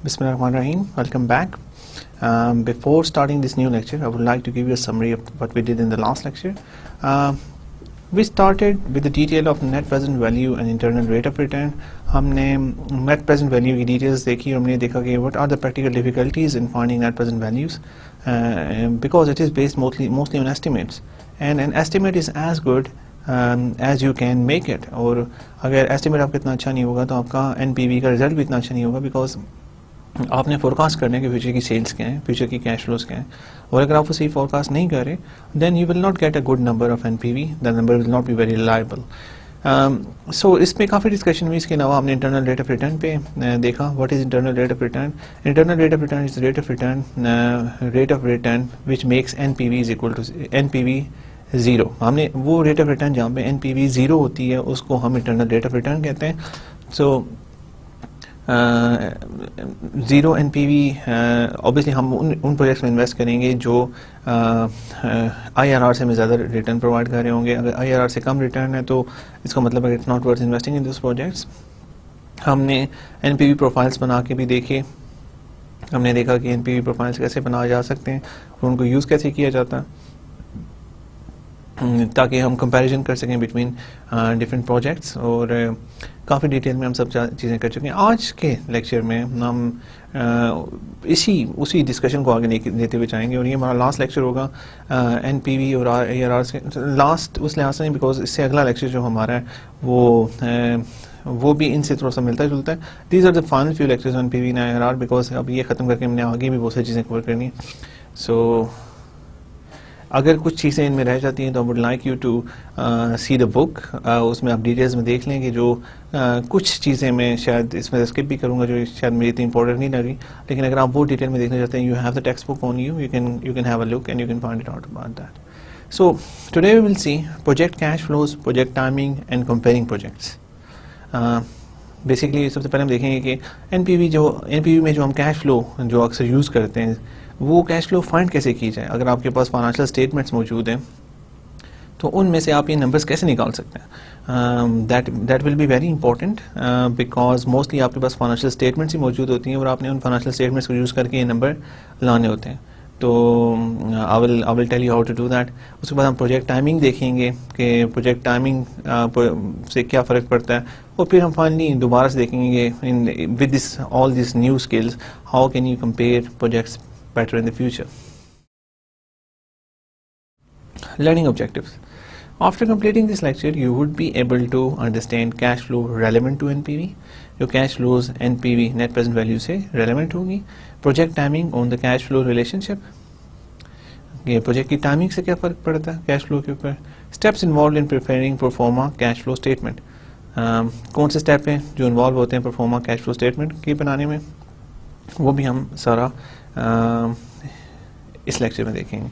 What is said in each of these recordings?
Bismillahirrahmanirrahim. Welcome back. Before starting this new lecture, I would like to give you a summary of what we did in the last lecture. We started with the detail of net present value and internal rate of return. हमने net present value की details देखी और हमने देखा कि what are the practical difficulties in finding net present values because it is based mostly on estimates, and an estimate is as good as you can make it. और अगर estimate आपका इतना अच्छा नहीं होगा तो आपका NPV का रिजल्ट भी इतना अच्छा नहीं होगा, because आपने फोरकास्ट करने के फ्यूचर की सेल्स क्या हैं, फ्यूचर की कैश फ्लोज क्या हैं, और अगर आप वो सही फोरकास्ट नहीं कर रहे then you will not get a good number of NPV, the number will not be very reliable. So इसमें काफ़ी डिस्कशन हुई. इसके अलावा हमने इंटरनल रेट ऑफ रिटर्न पे देखा. What is internal rate of return? Internal rate of return is rate of return which makes NPV is equal to NPV zero. हमने वो रेट ऑफ रिटर्न जहाँ पे एनपीवी ज़ीरो होती है उसको हम इंटरनल रेट ऑफ रिटर्न कहते हैं. सो ज़ीरो एनपीवी ऑब्वियसली हम उन प्रोजेक्ट्स में इन्वेस्ट करेंगे जो आईआरआर से हमें ज़्यादा रिटर्न प्रोवाइड कर रहे होंगे. अगर आईआरआर से कम रिटर्न है तो इसका मतलब है it's not worth investing in this projects. हमने एनपीवी प्रोफाइल्स बना के भी देखे. हमने देखा कि एनपीवी प्रोफाइल्स कैसे बनाए जा सकते हैं और उनको यूज़ कैसे किया जाता है ताकि हम कंपैरिजन कर सकें बिटवीन डिफरेंट प्रोजेक्ट्स. और काफ़ी डिटेल में हम सब चीज़ें कर चुके हैं. आज के लेक्चर में हम उसी डिस्कशन को आगे लेते हुए जाएंगे और ये हमारा लास्ट लेक्चर होगा एनपीवी और आईआरआर से. लास्ट उस लिहाज से नहीं बिकॉज इससे अगला लेक्चर जो हमारा है वो भी इनसे थोड़ा सा मिलता जुलता है. These are the final few lectures on PV and IRR because अब ये ख़त्म करके हमने आगे भी बहुत सारी चीज़ें कवर करनी है. सो अगर कुछ चीज़ें इनमें रह जाती हैं तो I would like you to see the book. उसमें आप डिटेल्स में देख लेंगे. जो कुछ चीज़ें मैं शायद इसमें स्किप भी करूँगा जो शायद मेरी इतनी इंपॉर्टेंट नहीं लगी, लेकिन अगर आप वो डिटेल में देखना चाहते हैं you have the text book on you can have a look and you can find it out about that. So today we will see project cash flows, project timing and comparing projects. Basically सबसे पहले हम देखेंगे कि NPV में जो हम cash flow जो अक्सर यूज़ करते हैं वो कैश फ्लो फाइंड कैसे की जाए. अगर आपके पास फाइनेंशियल स्टेटमेंट्स मौजूद हैं तो उनमें से आप ये नंबर्स कैसे निकाल सकते हैं. That will be very important because mostly आपके पास फाइनेंशियल स्टेटमेंट्स ही मौजूद होती हैं और आपने उन फाइनेंशियल स्टेटमेंट्स को यूज़ करके ये नंबर लाने होते हैं. तो I will tell you how to do that. उसके बाद हम प्रोजेक्ट टाइमिंग देखेंगे कि प्रोजेक्ट टाइमिंग से क्या फ़र्क पड़ता है, और फिर हम फाइनली दोबारा से देखेंगे with this all this new skills how can you compare projects better in the future. Learning objectives. After completing this lecture, you would be able to understand cash flow relevant to NPV. Your cash flows NPV net present value से relevant होगी. Project timing on the cash flow relationship. ये project की timing से क्या फ़र्क पड़ता है cash flow के ऊपर. Steps involved in preparing pro forma cash flow statement. कौन से स्टेप हैं जो इन्वॉल्व होते हैं pro forma cash flow statement के बनाने में, वो भी हम सारा इस लेक्चर में देखेंगे.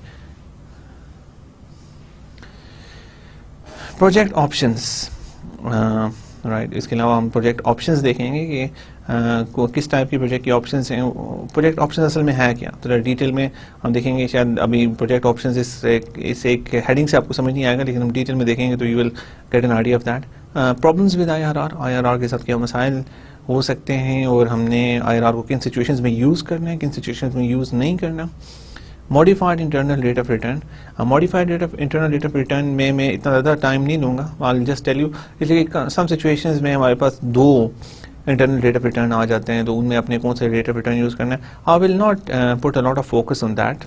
Project options, right. इसके अलावा हम प्रोजेक्ट ऑप्शंस देखेंगे कि किस टाइप की प्रोजेक्ट की ऑप्शंस हैं. प्रोजेक्ट ऑप्शंस असल में है क्या, तो डिटेल में हम देखेंगे. शायद अभी प्रोजेक्ट ऑप्शंस इस एक हेडिंग से आपको समझ नहीं आएगा, लेकिन हम डिटेल में देखेंगे तो you will get an idea of that. Problems with IRR के साथ क्या मसाइल हो सकते हैं और हमने आईआरआर को किन सिचुएशंस में यूज़ करना है, किन सिचुएशंस में यूज़ नहीं करना. Modified internal rate of return. Modified internal rate of return में मैं इतना ज़्यादा टाइम नहीं लूँगा. I will just tell you. इसलिए सम सिचुएशंस में हमारे पास दो इंटरनल रेट ऑफ रिटर्न आ जाते हैं तो उनमें अपने कौन से रेट ऑफ रिटर्न यूज़ करना है. I will not put a lot of focus on that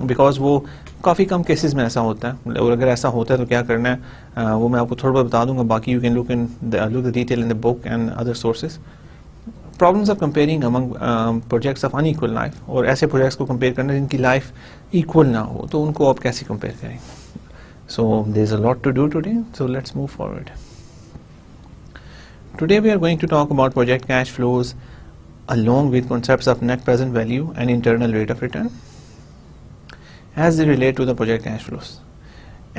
because वो काफ़ी कम केसेस में ऐसा होता है, और अगर ऐसा होता है तो क्या करना है वो मैं आपको थोड़ा बहुत बता दूंगा. बाकी you can look the detail in the book and other sources. Problems of comparing among projects of unequal life, और ऐसे प्रोजेक्ट्स को कंपेयर करना जिनकी लाइफ इक्वल ना हो तो उनको आप कैसे कंपेयर करें. So there is a lot to do today, so let's move forward. Today we are going to talk about project cash flows along with concepts of net present value and internal rate of return as they relate to the project cash flows.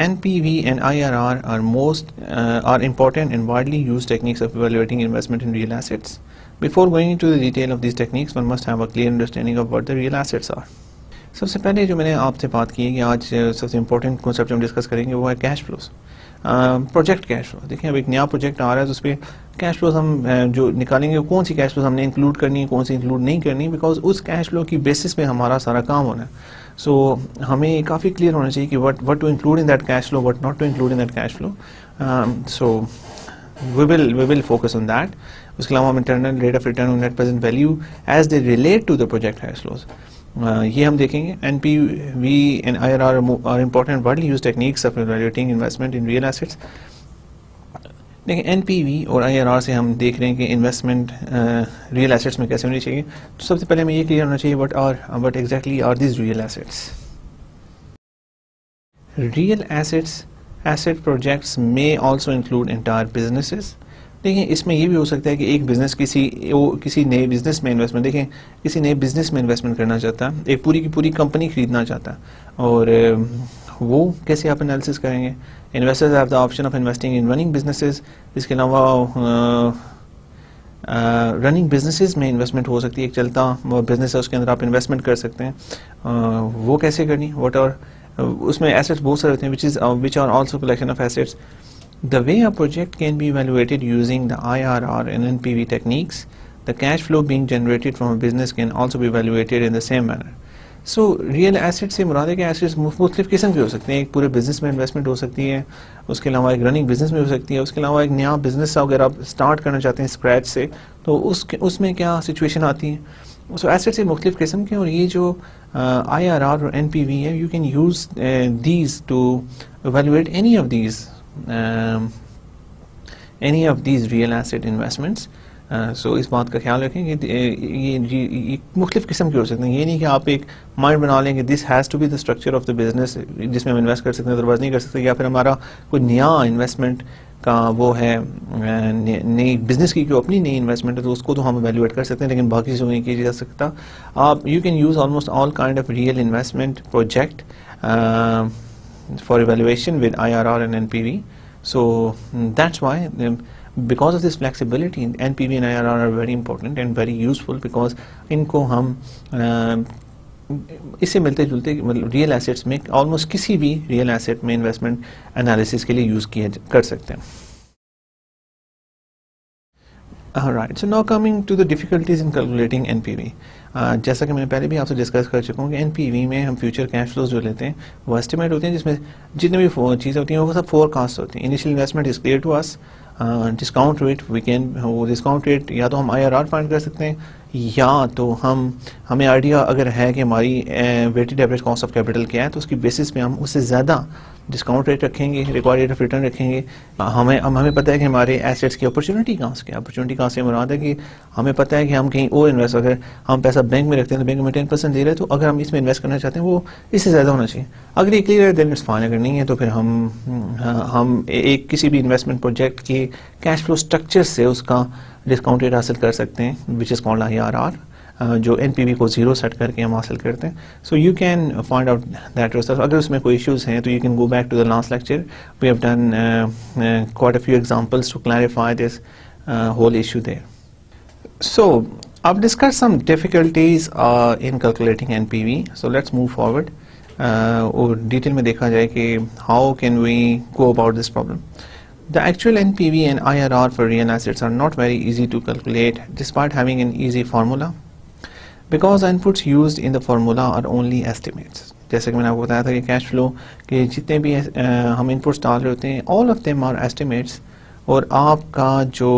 NPV and IRR are important and widely used techniques of evaluating investment in real assets. Before going into the detail of these techniques, one must have a clear understanding of what the real assets are. सबसे पहले जो मैंने आपसे बात की है कि आज सबसे इम्पोर्टेंट कॉन्सेप्ट जो हम डिस्कस करेंगे वो है cash flows. Project cash flow, देखिए अब एक नया प्रोजेक्ट आ रहा है तो उस पर कैश फ्लोज हम जो निकालेंगे कौन सी कैश फ्लोज हमने इंक्लूड करनी है, कौन सी इंक्लूड नहीं करनी, बिकॉज उस कैश फ्लो की बेसिस पे हमारा सारा काम होना है. सो हमें काफ़ी क्लियर होना चाहिए कि what to include in that cash flow, what not to include in that cash flow. So we will focus on that. उसके अलावा हम internal rate of return on net present value as they relate to the project cash flows, ये हम देखेंगे. NPV and IRR are important widely used techniques of evaluating investment in real assets. देखिए NPV और IRR से हम देख रहे हैं कि इन्वेस्टमेंट रियल एसेट्स में कैसे होनी चाहिए. तो सबसे पहले हमें ये क्लियर होना चाहिए what exactly are this real assets. Real assets asset projects में ऑल्सो इंक्लूड एंटायर बिजनेसेस. देखिए इसमें ये भी हो सकता है कि एक बिजनेस किसी नए बिजनेस में इन्वेस्टमेंट, देखें किसी नए बिजनेस में इन्वेस्टमेंट करना चाहता है, एक पूरी की पूरी कंपनी खरीदना चाहता है, और वो कैसे आप एनालिसिस करेंगे. Investors have the option of investing in running businesses. इसके अलावा रनिंग बिजनेसेस में इन्वेस्टमेंट हो सकती है, एक चलता बिजनेस है उसके अंदर आप इन्वेस्टमेंट कर सकते हैं. वो कैसे करनी, वट और उसमें एसेट्स बहुत सारे होते हैं which are also collection of assets. The way a project can be evaluated using the IRR and NPV techniques, the cash flow being generated from a business can also be evaluated in the same manner. So real assets से मुराद है कि assets मुख्तलिफ किस्म के हो सकते हैं. एक पूरे बिजनेस में इन्वेस्टमेंट हो सकती है, उसके अलावा एक रनिंग बिजनेस में हो सकती है, उसके अलावा एक नया बिजनेस अगर आप स्टार्ट करना चाहते हैं स्क्रैच से तो उसमें क्या सिचुएशन आती है. सो एसेट्स मुख्तलिफ किस्म के, और ये जो IRR और NPV है, you can use these two evaluate any of these real asset investments. सो इस बात का ख्याल रखें कि ये मुख्तलिफ किस्म के हो सकते हैं. ये नहीं कि आप एक माइंड बना लेंगे this has to be the structure of the business जिसमें हम इन्वेस्ट कर सकते हैं, अदरवाइज नहीं कर सकते. या फिर हमारा कोई नया इन्वेस्टमेंट का वो है, नई बिजनेस की जो अपनी नई इन्वेस्टमेंट है तो उसको तो हम एवेल्यूएट कर सकते हैं, लेकिन बाकी चीज़ों नहीं किया जा सकता. आप you can use almost all kind of real investment project for evaluation with IRR and NPV. So that's why because of this flexibility, NPV and IRR are very important and very useful because इनको हम इससे मिलते जुलते real assets में almost किसी भी real asset में investment analysis के लिए यूज़ किया कर सकते हैं. Alright, so now coming to the difficulties in calculating NPV. जैसा कि मैंने पहले भी आपसे डिस्कस कर चुका हूँ कि NPV में हम फ्यूचर कैश फ्लोज जो लेते हैं वो एस्टिमेट होते हैं, जिसमें जितने भी चीज़ें होती हैं वो सब फोरकास्ट होती हैं. Initial investment is clear to us, discount rate वो डिस्काउंट रेट या तो हम IRR फाइंड कर सकते हैं, या तो हमें आइडिया अगर है कि हमारी weighted average cost of capital क्या है तो उसकी बेसिस पे हम उससे ज़्यादा डिस्काउंट रेट रखेंगे, रिक्वायर्ड रेट ऑफ रिटर्न रखेंगे. हमें पता है कि हमारे एसेट्स की अपॉर्चुनिटी कहाँ से मुराद है कि हमें पता है कि हम कहीं और इन्वेस्ट, अगर हम पैसा बैंक में रखते हैं तो बैंक में 10% दे रहे हैं, तो अगर हम इसमें इन्वेस्ट करना चाहते हैं वो इससे ज़्यादा होना चाहिए. अगर ये क्लियर है देन इट्स फाइन, अगर नहीं है तो फिर हम एक किसी भी इन्वेस्टमेंट प्रोजेक्ट के कैश फ्लो स्ट्रक्चर से उसका डिस्काउंट रेट हासिल कर सकते हैं, विच इज़ कॉल्ड IRR, जो NPV को 0 सेट करके हम हासिल करते हैं. So you can find out that yourself. अगर उसमें कोई इश्यूज हैं तो you can go back to the last lecture. We have done quite a few examples to clarify this whole issue there. So I've discussed some difficulties in calculating NPV. So let's move forward. और detail में देखा जाए कि how can we go about this problem. The actual NPV and IRR for real assets are not very easy to calculate despite having an easy formula, because the inputs used in the formula are only estimates. जैसे कि मैंने आपको बताया था कि cash flow के जितने भी हम इनपुट्स डाल रहे होते हैं all of them are estimates, और आपका जो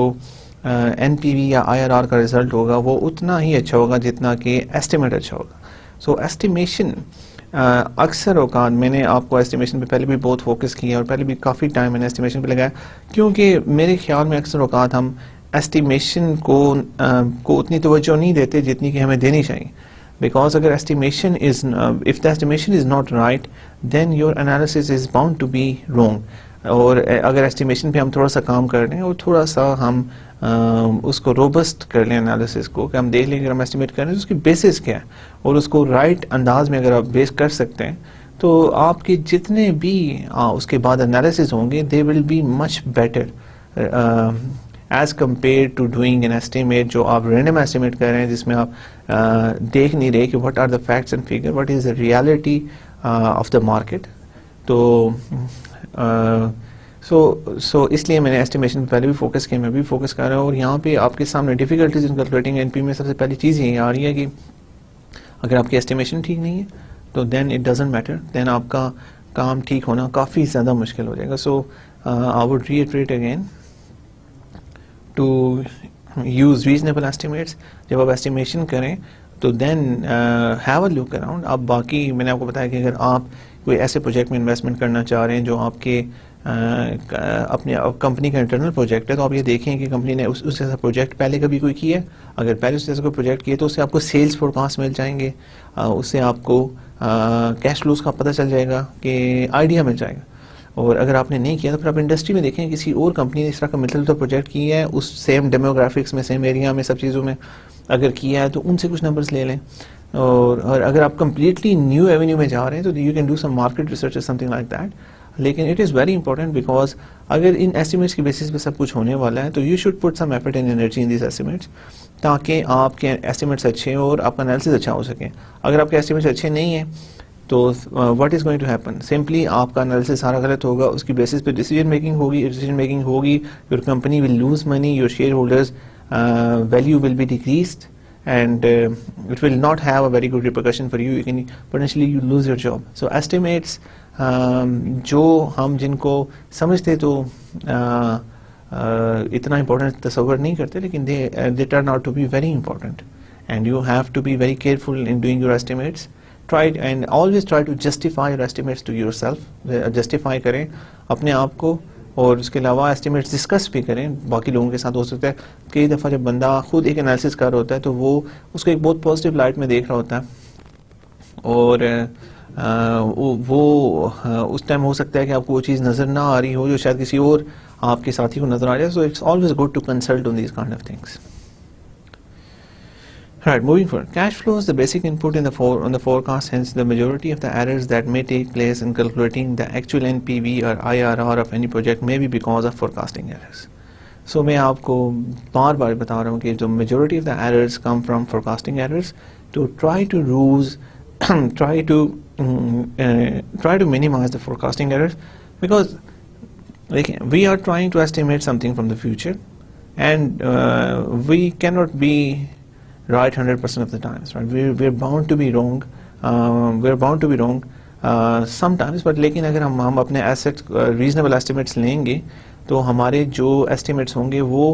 NPV या IRR का रिजल्ट होगा वो उतना ही अच्छा होगा जितना कि एस्टिमेट अच्छा होगा. सो एस्टिमेशन अक्सर औकात मैंने आपको एस्टिमेशन पे पहले भी बहुत फोकस किया और पहले भी काफ़ी टाइम मैंने एस्टिमेशन पे लगाया, क्योंकि मेरे ख्याल में अक्सर औकात हम एस्टिमेशन को उतनी तवज्जो नहीं देते जितनी कि हमें देनी चाहिए. बिकॉज अगर estimation is if the estimation is not right then your analysis is bound to be wrong. और अगर एस्टिमेशन पे हम थोड़ा सा काम कर लें और थोड़ा सा हम उसको रोबस्ट कर लें एनालिसिस को, कि हम देख लें कि हम एस्टिमेट कर रहे हैं तो उसकी बेसिस क्या है, और उसको राइट अंदाज में अगर आप बेस कर सकते हैं तो आपके जितने भी उसके बाद एनालिसिस होंगे they will be much better as compare to doing an estimate जो आप रैंडम एस्टिमेट कर रहे हैं, जिसमें आप देख नहीं रहे कि what are the facts and figure, what is the reality of the market. तो सो इसलिए मैंने एस्टिमेशन पे पहले भी फोकस किया, मैं भी फोकस कर रहा हूँ। और यहाँ पे आपके सामने डिफिकल्टीज इन कैलकुलेटिंग एनपी में सबसे पहली चीज़ यही आ रही है कि अगर आपकी एस्टिमेशन ठीक नहीं है तो then it doesn't matter, then आपका काम ठीक होना काफ़ी ज़्यादा मुश्किल हो जाएगा। So I would reiterate again to use reasonable estimates. जब आप एस्टिमेशन करें तो then have a look around. अब बाकी मैंने आपको बताया कि अगर आप कोई ऐसे प्रोजेक्ट में इन्वेस्टमेंट करना चाह रहे हैं जो आपके अपने कंपनी का इंटरनल प्रोजेक्ट है, तो आप ये देखें कि कंपनी ने उस जैसा प्रोजेक्ट पहले कभी कोई किया है। अगर पहले उस जैसा कोई प्रोजेक्ट किया तो उससे आपको सेल्स फोरकास्ट मिल जाएंगे, उससे आपको कैश फ्लोज का पता चल जाएगा, कि आइडिया मिल जाएगा। और अगर आपने नहीं किया तो फिर आप इंडस्ट्री में देखें किसी और कंपनी ने इस तरह का मिलता प्रोजेक्ट किया है उस सेम डेमोग्राफिक्स में, सेम एरिया में, सब चीज़ों में अगर किया है तो उनसे कुछ नंबर्स ले लें। और अगर आप कम्प्लीटली न्यू एवेन्यू में जा रहे हैं तो you can do some market research something like that. लेकिन it is very important because अगर इन एस्टिमेट्स की बेसिस पे सब कुछ होने वाला है तो you should put some effort and energy in this estimates, ताकि आपके एस्टिमेट्स अच्छे हों और आपका एनालिसिस अच्छा हो सके। अगर आपके एस्टिमेट्स अच्छे नहीं हैं तो what is going to happen, simply आपका एनालिसिस सारा गलत होगा, उसकी बेसिस पे डिसीजन मेकिंग होगी, your company will lose money, your shareholders value will be decreased and it will not have a very good repercussion for you. You can potentially you lose your job. So estimates जो हम जिनको समझते तो इतना important तस्वर नहीं करते, लेकिन they turn out to be very important and you have to be very careful in doing your estimates. Try and always try to justify your estimates to yourself. Justify करें अपने आप को, और उसके अलावा एस्टिमेट्स डिस्कस भी करें बाकी लोगों के साथ। हो सकता है कई दफ़ा जब बंदा खुद एक एनालिसिस कर रहा होता है तो वो उसको एक बहुत पॉजिटिव लाइट में देख रहा होता है, और वो उस टाइम हो सकता है कि आपको वो चीज़ नज़र ना आ रही हो जो शायद किसी और आपके साथी को नज़र आ जाए। So it's always good to consult on these kind of things. Right, moving forward. Cash flow is the basic input in on the forecast, hence the majority of the errors that may take place in calculating the actual NPV or IRR of any project may be because of forecasting errors. So मैं आपको बार बार बता रहा हूँ कि जो majority of the errors come from forecasting errors, to try to minimize the forecasting errors, because we are trying to estimate something from the future, and we cannot be right 100% of the times, right? We're bound to be wrong. Sometimes, but लेकिन अगर हम अपने asset reasonable estimates लेंगे तो हमारे जो estimates होंगे वो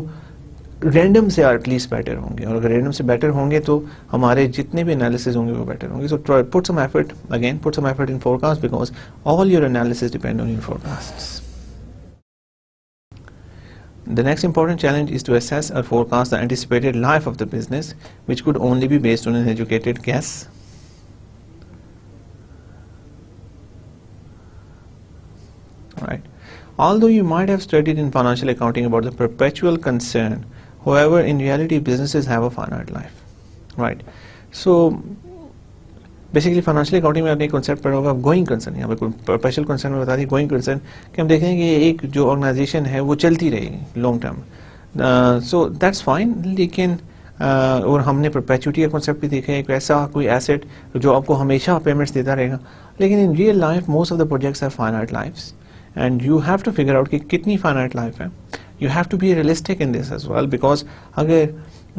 रैंडम से एटलीस्ट बेटर होंगे, और अगर रैंडम से बेटर होंगे तो हमारे जितने भी एनालिसिस होंगे वो बेटर होंगे। So put some effort in forecast, because all your analysis depend on your forecasts. The next important challenge is to assess or forecast the anticipated life of the business, which could only be based on an educated guess. Right. Although you might have studied in financial accounting about the perpetual concern, however, in reality, businesses have a finite life. Right. So, basically financial accounting में आपने एक concept पढ़ा होगा going concern. यहाँ पर special concern में बता दी going concern कि हम देखेंगे कि एक जो ऑर्गेनाइजेशन है वो चलती रहेगी long term, so that's fine. लेकिन और हमने परपेचुटी का कॉन्सेप्ट भी देखा है, एक ऐसा कोई एसेट जो आपको हमेशा पेमेंट्स देता रहेगा। लेकिन in real life most of the projects have finite lifes, and you have to figure out कि कितनी फाइनाइट लाइफ है। You have to be realistic in this as well, because अगर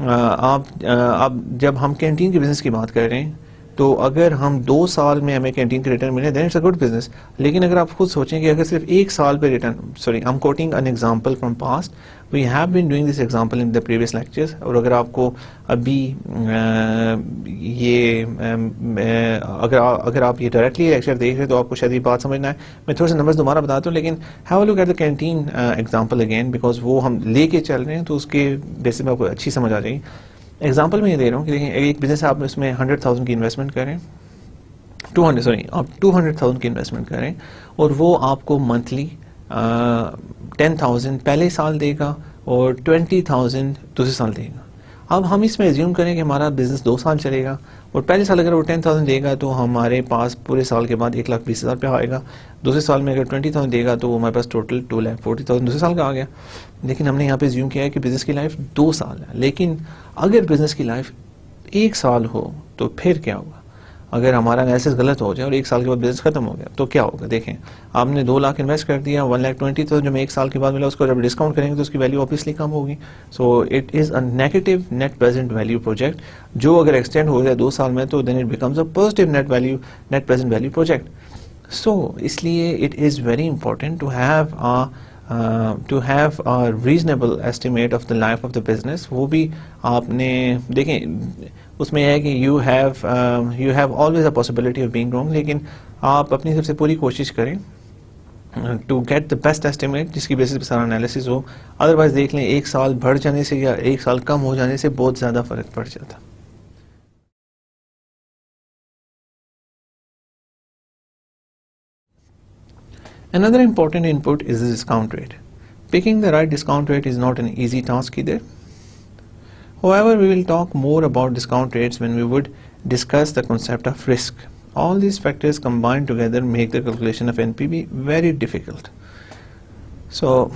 आप जब हम कैंटीन के बिजनेस की बात कर रहे हैं तो अगर हम 2 साल में हमें कैंटीन के रिटर्न मिले then it's a good business. लेकिन अगर आप खुद सोचें कि अगर सिर्फ 1 साल पे return, sorry I am quoting an example from past, we have been doing this example in the previous lectures, और अगर आपको अभी अगर आप ये डायरेक्टली लेक्चर देख रहे हैं तो आपको शायद ये बात समझना है। मैं थोड़े से नंबर्स दोबारा बताता हूँ, लेकिन have a look at the canteen example again, because वो हम लेके चल रहे हैं तो उसके बेसिस में आपको अच्छी समझ आ जाएगी। एग्जाम्पल मैं ये दे रहा हूँ कि देखिए एक बिजनेस आप इसमें 100,000 की इन्वेस्टमेंट करें, आप 200,000 की इन्वेस्टमेंट करें, और वो आपको मंथली 10,000 पहले साल देगा और 20,000 दूसरे साल देगा। अब हम इसमें एज्यूम करें कि हमारा बिजनेस 2 साल चलेगा, और पहले साल अगर वो 10,000 देगा तो हमारे पास पूरे साल के बाद 1,20,000 पे आएगा। दूसरे साल में अगर 20,000 देगा तो वो हमारे पास टोटल 2,40,000 दूसरे साल का आ गया। लेकिन हमने यहाँ पे एज्यूम किया है कि बिजनेस की लाइफ 2 साल है। लेकिन अगर बिजनेस की लाइफ 1 साल हो तो फिर क्या होगा? अगर हमारा एनालिसिस गलत हो जाए और 1 साल के बाद बिजनेस खत्म हो गया तो क्या होगा? देखें, आपने 2 लाख इन्वेस्ट कर दिया, 1,20,000 तो जो मैं 1 साल के बाद मिला उसको जब डिस्काउंट करेंगे तो उसकी वैल्यू ऑब्वियसली कम होगी। So it is a negative net present value project, जो अगर एक्सटेंड हो जाए 2 साल में तो then it becomes a positive net present value project. So इसलिए it is very important to have a reasonable estimate of the life of the business. वो भी आपने देखें, उसमें यह है कि you have always a possibility of being wrong, लेकिन आप अपनी तरफ से पूरी कोशिश करें to get the best estimate जिसकी बेसिस पे सारा एनालिसिस हो। अदरवाइज देख लें 1 साल बढ़ जाने से या 1 साल कम हो जाने से बहुत ज़्यादा फर्क पड़ जाता। Another important input is the discount rate. Picking the right discount rate is not an easy task either. However, we will talk more about discount rates when we would discuss the concept of risk. All these factors combined together make the calculation of NPV very difficult. So,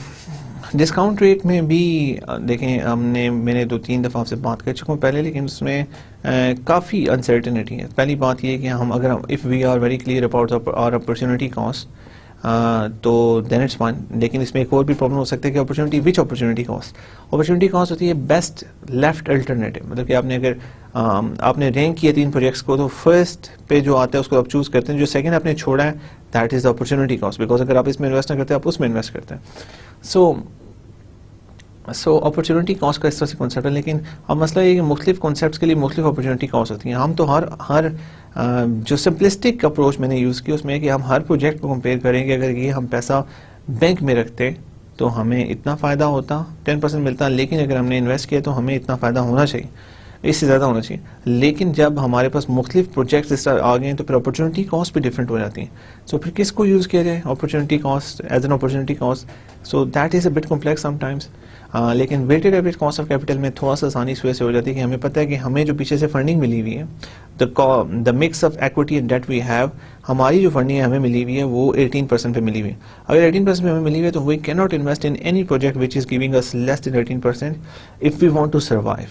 discount rate में भी देखें, मैंने 2-3 दफ़ा आपसे बात कर चुका हूँ पहले, लेकिन उसमें काफ़ी अनसर्टेनिटी है। पहली बात ये है कि हम if we are very clear about our opportunity cost तो देन इट्स फाइन। लेकिन इसमें एक और भी प्रॉब्लम हो सकता है कि अपॉर्चुनिटी कॉस्ट होती है बेस्ट लेफ्ट अल्टरनेटिव। मतलब कि आपने अगर आपने रैंक किया 3 प्रोजेक्ट्स को, तो फर्स्ट पे जो आता है उसको आप चूज़ करते हैं, जो सेकंड आपने छोड़ा है that is the opportunity cost, because अगर आप इसमें इन्वेस्ट ना करते आप उसमें इन्वेस्ट करते हैं। सो अपॉर्चुनिटी कॉस्ट का इस तरह से कॉन्सेप्ट है। लेकिन अब मसला ये कि मुख्तलिफ कॉन्सेप्ट्स के लिए मुख्तलिफ अपॉर्चुनिटी कॉस्ट होती हैं। हम तो हर जो सिंपलिस्टिक अप्रोच मैंने यूज़ की उसमें कि हम हर प्रोजेक्ट को कंपेयर करेंगे। अगर ये हम पैसा बैंक में रखते तो हमें इतना फ़ायदा होता, 10% मिलता, लेकिन अगर हमने इन्वेस्ट किया तो हमें इतना फ़ायदा होना चाहिए, इससे ज़्यादा होना चाहिए। लेकिन जब हमारे पास मुख्तलिफ प्रोजेक्ट्स इस तरह आ गए हैं तो फिर अपॉर्चुनिटी कॉस्ट भी डिफरेंट हो जाती हैं। सो फिर किसको यूज़ किया जाए opportunity cost as an opportunity cost? So that is a bit complex sometimes. लेकिन weighted average cost of capital में थोड़ा सा आसानी इस वजह से हो जाती है कि हमें पता है कि हमें जो पीछे से फंडिंग मिली हुई है, the mix of equity and debt we have, हमारी जो फंडिंग है हमें मिली हुई है वो 18% पे मिली हुई है। अगर 18% पे हमें मिली हुई है तो we can not invest in any project which is giving us less than 18% if we want to survive.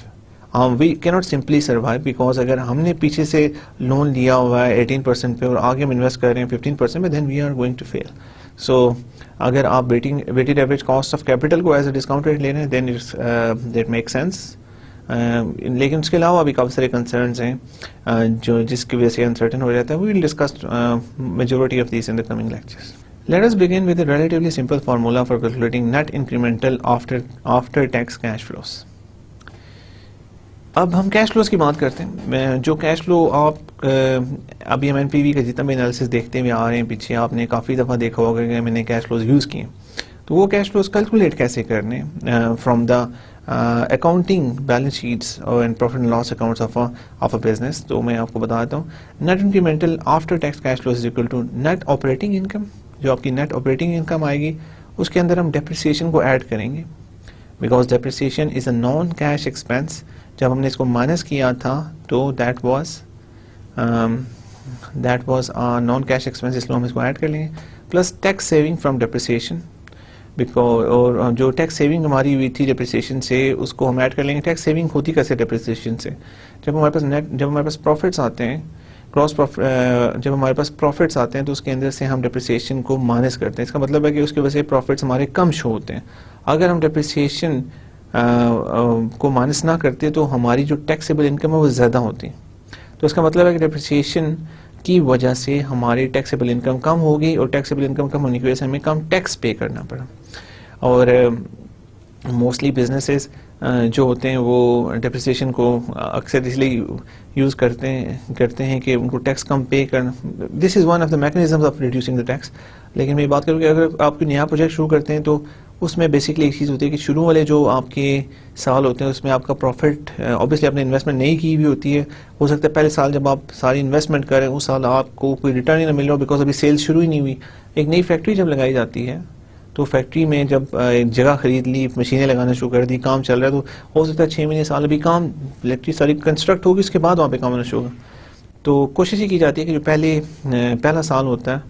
We can not simply survive because अगर हमने पीछे से लोन लिया हुआ है 18% पे और आगे हम इन्वेस्ट कर रहे हैं 15% में, then we are going to fail. So अगर आप weighted average cost of capital को एज ए डिस्काउंट रेट ले रहे हैं then it's that make sense. लेकिन उसके अलावा भी काफ़ी सारे कंसर्न्स हैं जिसकी वजह से अनसर्टेन हो जाता है। We will discuss majority of this in the coming lectures. Let us begin with a relatively simple formula for calculating net incremental after tax cash flows. अब हम कैश फ्लोज की बात करते हैं। जो कैश फ्लो आप अभी हम एनपीवी का जितना भी एनालिसिस देखते हुए आ रहे हैं पीछे, आपने काफ़ी दफ़ा देखा होगा कि मैंने कैश फ्लोज यूज़ किए। तो वो कैश फ्लोज कैलकुलेट कैसे करने from the accounting balance sheets और and profit and loss accounts of a business. तो मैं आपको बताता हूँ, net incremental after tax cash flows is equal to net operating income. जो आपकी नेट ऑपरेटिंग इनकम आएगी उसके अंदर हम डेप्रिसिएशन को ऐड करेंगे, because depreciation is a non cash expense. जब हमने इसको माइनस किया था तो that was non cash expense, इसलिए हम इसको ऐड कर लेंगे। Plus tax saving from depreciation, because और जो टैक्स सेविंग हमारी हुई थी डेप्रिसिएशन से उसको हम ऐड कर लेंगे। टैक्स सेविंग होती कैसे डेप्रिसिएशन से? जब हमारे पास प्रॉफिट्स आते हैं, जब हमारे पास प्रॉफिट्स आते हैं तो उसके अंदर से हम डेप्रिसिएशन को माइनस करते हैं। इसका मतलब है कि उसकी वजह से प्रॉफिट्स हमारे कम शो होते हैं। अगर हम डेप्रिसिएशन को माइनस ना करते तो हमारी जो टैक्सेबल इनकम है वो ज़्यादा होती। तो इसका मतलब है कि डेप्रिसिएशन की वजह से हमारी टैक्सेबल इनकम कम होगी और टैक्सेबल इनकम कम होने की वजह से हमें कम टैक्स पे करना पड़ा। और मोस्टली बिजनेसेस जो होते हैं वो डेप्रिसिएशन को अक्सर इसलिए यूज़ करते हैं कि उनको टैक्स कम पे करना। This is one of the mechanisms of reducing the tax. लेकिन मैं बात करूँ कि अगर आप कोई नया प्रोजेक्ट शुरू करते हैं तो उसमें बेसिकली एक चीज़ होती है कि शुरू वाले जो आपके साल होते हैं उसमें आपका प्रॉफिट ऑब्वियसली आपने इन्वेस्टमेंट नहीं की भी होती है। हो सकता है पहले साल जब आप सारी इन्वेस्टमेंट करें उस साल आपको कोई रिटर्न ही ना मिल रहा हो, बिकॉज अभी सेल्स शुरू ही नहीं हुई। एक नई फैक्ट्री जब लगाई जाती है तो फैक्ट्री में जब एक जगह खरीद ली, मशीनें लगाना शुरू कर दी, काम चल रहा है, तो हो सकता है 6 महीने साल अभी काम फैक्ट्री सारी कंस्ट्रक्ट होगी, उसके बाद वहाँ पे काम होना शुरू होगा। तो कोशिश ये की जाती है कि जो पहला साल होता है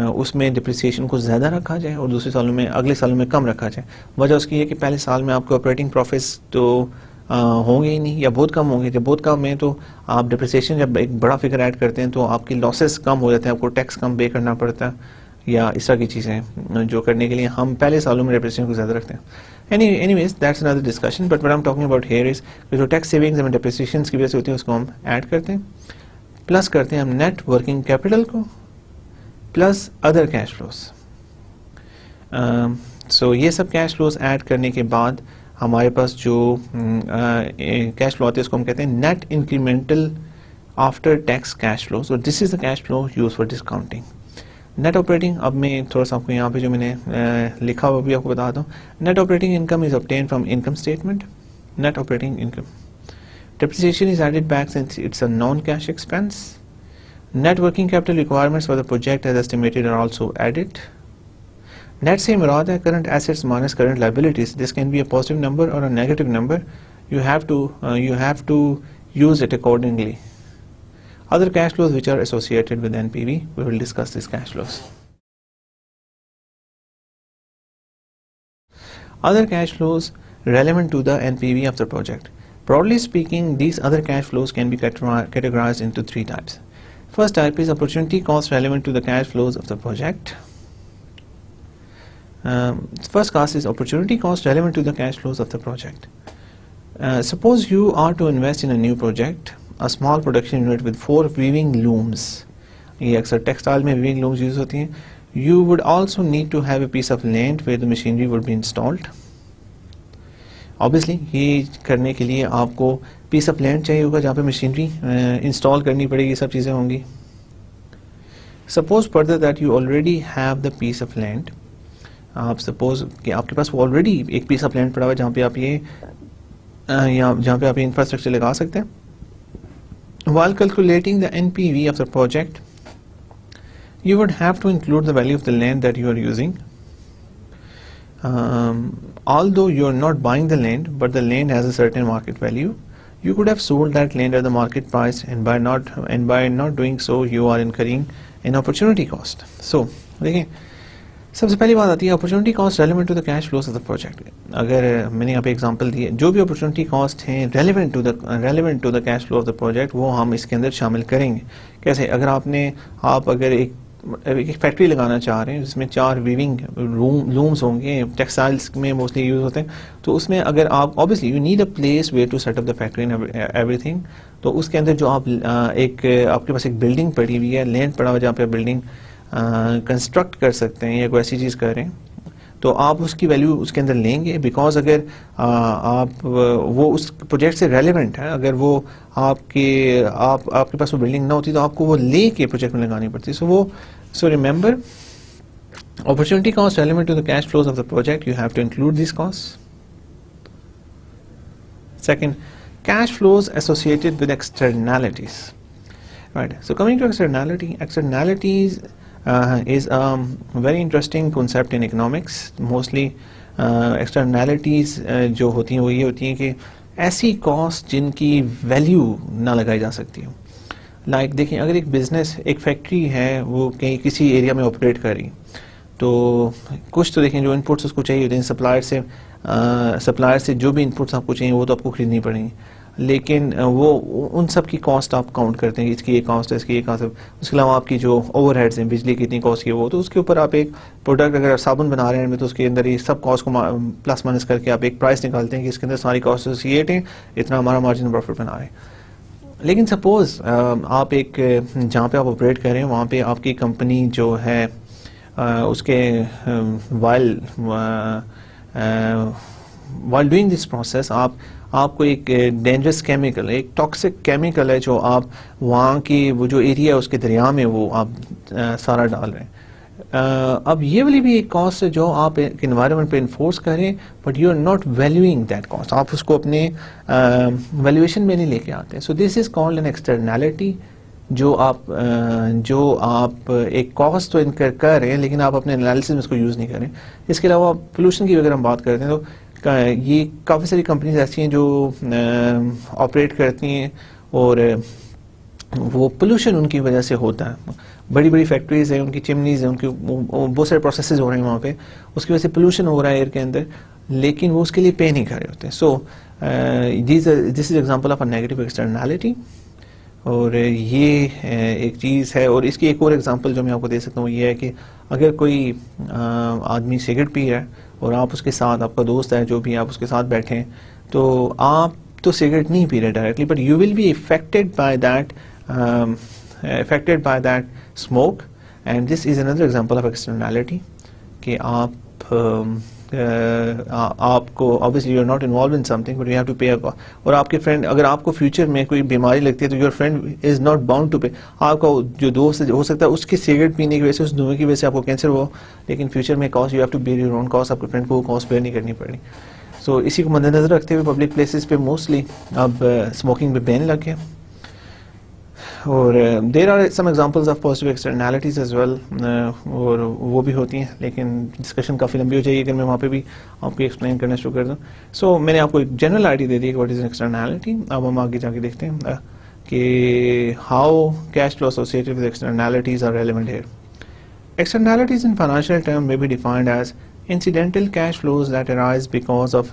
उसमें डिप्रिसिएशन को ज़्यादा रखा जाए और दूसरे सालों में अगले सालों में कम रखा जाए। वजह उसकी है कि पहले साल में आपको ऑपरेटिंग प्रॉफिट्स तो होंगे ही नहीं या बहुत कम होंगे। जब बहुत कम है तो आप डिप्रिसिएशन जब एक बड़ा फिगर ऐड करते हैं तो आपकी लॉसेस कम हो जाते हैं, आपको टैक्स कम पे करना पड़ता है या इस तरह की चीज़ें जो करने के लिए हम पहले सालों में डिप्रिसिएशन को ज़्यादा रखते हैं। Anyways that's another discussion, but what I am talking about here is जो टैक्स सेविंग्स हमें डिप्रिसिएशन की वजह से होती है उसको हम ऐड करते हैं, प्लस करते हैं हम नेट वर्किंग कैपिटल को प्लस अदर कैश फ्लोज। सो ये सब कैश फ्लोज ऐड करने के बाद हमारे पास जो कैश फ्लो आते हैं उसको हम कहते हैं net incremental after tax cash flows, और this is the cash flow use for discounting. Net operating, अब मैं थोड़ा सा आपको यहाँ पे जो मैंने लिखा हुआ भी आपको बता दूँ। Net operating income is obtain from income statement, net operating income. Depreciation is added back since it's a non-cash expense. Net working capital requirements for the project as estimated are also added. Net से मुराद है current assets minus current liabilities. This can be a positive number or a negative number. You have to use it accordingly. Other cash flows which are associated with NPV, we will discuss these cash flows. Other cash flows relevant to the NPV of the project. Broadly speaking, these other cash flows can be categorized into three types. First type is opportunity cost relevant to the cash flows of the project. First cost is opportunity cost relevant to the cash flows of the project. Suppose you are to invest in a new project, a small production unit with 4 weaving looms. ये अक्सर textile में weaving looms use होती हैं. You would also need to have a piece of land where the machinery would be installed. Obviously ये करने के लिए आपको पीस ऑफ लैंड चाहिए होगा जहाँ पे मशीनरी इंस्टॉल करनी पड़ेगी, सब चीज़ें होंगी. Suppose further that you already have the piece of land. आप सपोज कि आपके पास ऑलरेडी एक पीस ऑफ लैंड पड़ा हुआ है जहाँ पे आप ये जहाँ पे आप ये इंफ्रास्ट्रक्चर लगा सकते हैं. While calculating the NPV of the project, you would have to include the value of the land that you are using. Although you are not buying the land, but the land has a certain market value, you could have sold that land at the market price, and by not doing so, you are incurring an opportunity cost. So, देखिए सबसे पहली बात आती है opportunity cost relevant to the cash flows of the project. अगर मैंने यहाँ पे एग्जांपल दिए, जो भी opportunity cost हैं relevant to the cash flow of the project, वो हम इसके अंदर शामिल करेंगे. कैसे? आप अगर एक फैक्ट्री लगाना चाह रहे हैं जिसमें 4 वीविंग लूम्स होंगे, टेक्सटाइल्स में मोस्टली यूज होते हैं, तो उसमें अगर आप obviously you need a place where to set up the factory and everything. तो उसके अंदर जो आप आपके पास एक बिल्डिंग पड़ी हुई है, लैंड पड़ा हुआ है जहाँ पे आप बिल्डिंग कंस्ट्रक्ट कर सकते हैं या कोई ऐसी चीज़ कर रहे हैं, तो आप उसकी वैल्यू उसके अंदर लेंगे. बिकॉज अगर वो उस प्रोजेक्ट से रेलेवेंट है, अगर वो आपके पास वो बिल्डिंग ना होती तो आपको वो ले के प्रोजेक्ट में लगानी पड़ती. So remember, opportunity cost relevant to the cash flows of the project, you have to include these costs. Second, cash flows associated with externalities. Right, so coming to externalities is a very interesting concept in economics. Mostly externalities जो होती हैं वो ये होती हैं कि ऐसी cost जिनकी वैल्यू ना लगाई जा सकती हो. लाइक देखिए, अगर एक बिजनेस, एक फैक्ट्री है, वो कहीं किसी एरिया में ऑपरेट कर रही, तो कुछ तो देखें जो इनपुट्स उसको चाहिए होते हैं सप्लायर से जो भी इनपुट्स आपको चाहिए वो तो आपको खरीदनी पड़ेंगी, लेकिन वो उन सब की कॉस्ट आप काउंट करते हैं, इसकी ये कॉस्ट है, इसकी ये कॉस्ट है. उसके अलावा आपकी जो ओवरहेड्स हैं, बिजली कितनी कॉस्ट की है वो, तो उसके ऊपर आप एक प्रोडक्ट अगर साबुन बना रहे हैं तो उसके अंदर ये सब कॉस्ट को प्लस माइनस करके आप एक प्राइस निकालते हैं कि इसके अंदर सारी कॉस्ट एसोसिएट हैं, इतना हमारा मार्जिन प्रॉफिट बना रहे हैं. लेकिन सपोज आप एक जहाँ पे आप ऑपरेट कर रहे हैं वहाँ पे आपकी कंपनी जो है उसके while doing this process आपको एक डेंजरस केमिकल, एक टॉक्सिक केमिकल है जो आप वहाँ की वो जो एरिया है उसके दरिया में वो आप सारा डाल रहे हैं. अब ये वाली भी एक कॉस्ट है जो आप इन्वायरमेंट पे इन्फोर्स करें, but you are not valuing that cost, आप उसको अपने वैल्यूएशन में नहीं लेके आते. So this is called an externality, जो आप एक कॉस्ट तो इनकर कर रहे हैं लेकिन आप अपने एनालिसिस में उसको यूज़ नहीं करें. इसके अलावा पोल्यूशन की अगर हम बात करते हैं तो ये काफ़ी सारी कंपनीज ऐसी हैं जो ऑपरेट करती हैं और वो पोल्यूशन उनकी वजह से होता है. बड़ी बड़ी फैक्ट्रीज हैं, उनकी चिमनीज हैं, उनके बहुत सारे प्रोसेसेस हो रहे हैं वहाँ पे, उसकी वजह से पोल्यूशन हो रहा है एयर के अंदर. लेकिन वो उसके लिए पे नहीं कर रहे होते। सो this is example of a negative externality. और ये एक चीज़ है। और इसकी एक और एग्जांपल जो मैं आपको दे सकता हूँ ये है कि अगर कोई आदमी सिगरेट पी रहा है और आप उसके साथ, आपका दोस्त है जो भी, आप उसके साथ बैठे हैं, तो आप तो सिगरेट नहीं पी रहे directly, but you will be affected by that smoke, and this is another example of externality कि आपको obviously you are not involve in something but you have to pay. और आपके फ्रेंड, अगर आपको फ्यूचर में कोई बीमारी लगती है तो your friend is not bound to pay. आपका जो दोस्त हो सकता है उसके सिगरेट पीने की वजह से, उस धुएं की वजह से आपको कैंसर हो, लेकिन फ्यूचर में cost you have to bear your own cost, आपके फ्रेंड को कॉस्ट बेयर नहीं करनी पड़ी। सो इसी को मद्देनजर रखते हुए पब्लिक प्लेसेस पे मोस्टली अब स्मोकिंग पे बैन लग गया। और there are some examples of positive externalities as well, और वो भी होती हैं, लेकिन डिस्कशन काफ़ी लंबी हो जाएगी अगर मैं वहाँ पे भी आपको एक्सप्लेन करना शुरू कर दूँ। सो मैंने आपको एक जनरल आइडिया दे दी कि व्हाट इज एक्सटर्नैलिटी। अब हम आगे जाके देखते हैं कि how cash flow associated with externalities are relevant here. Externalities in financial terms may be defined as incidental cash flows that arise because of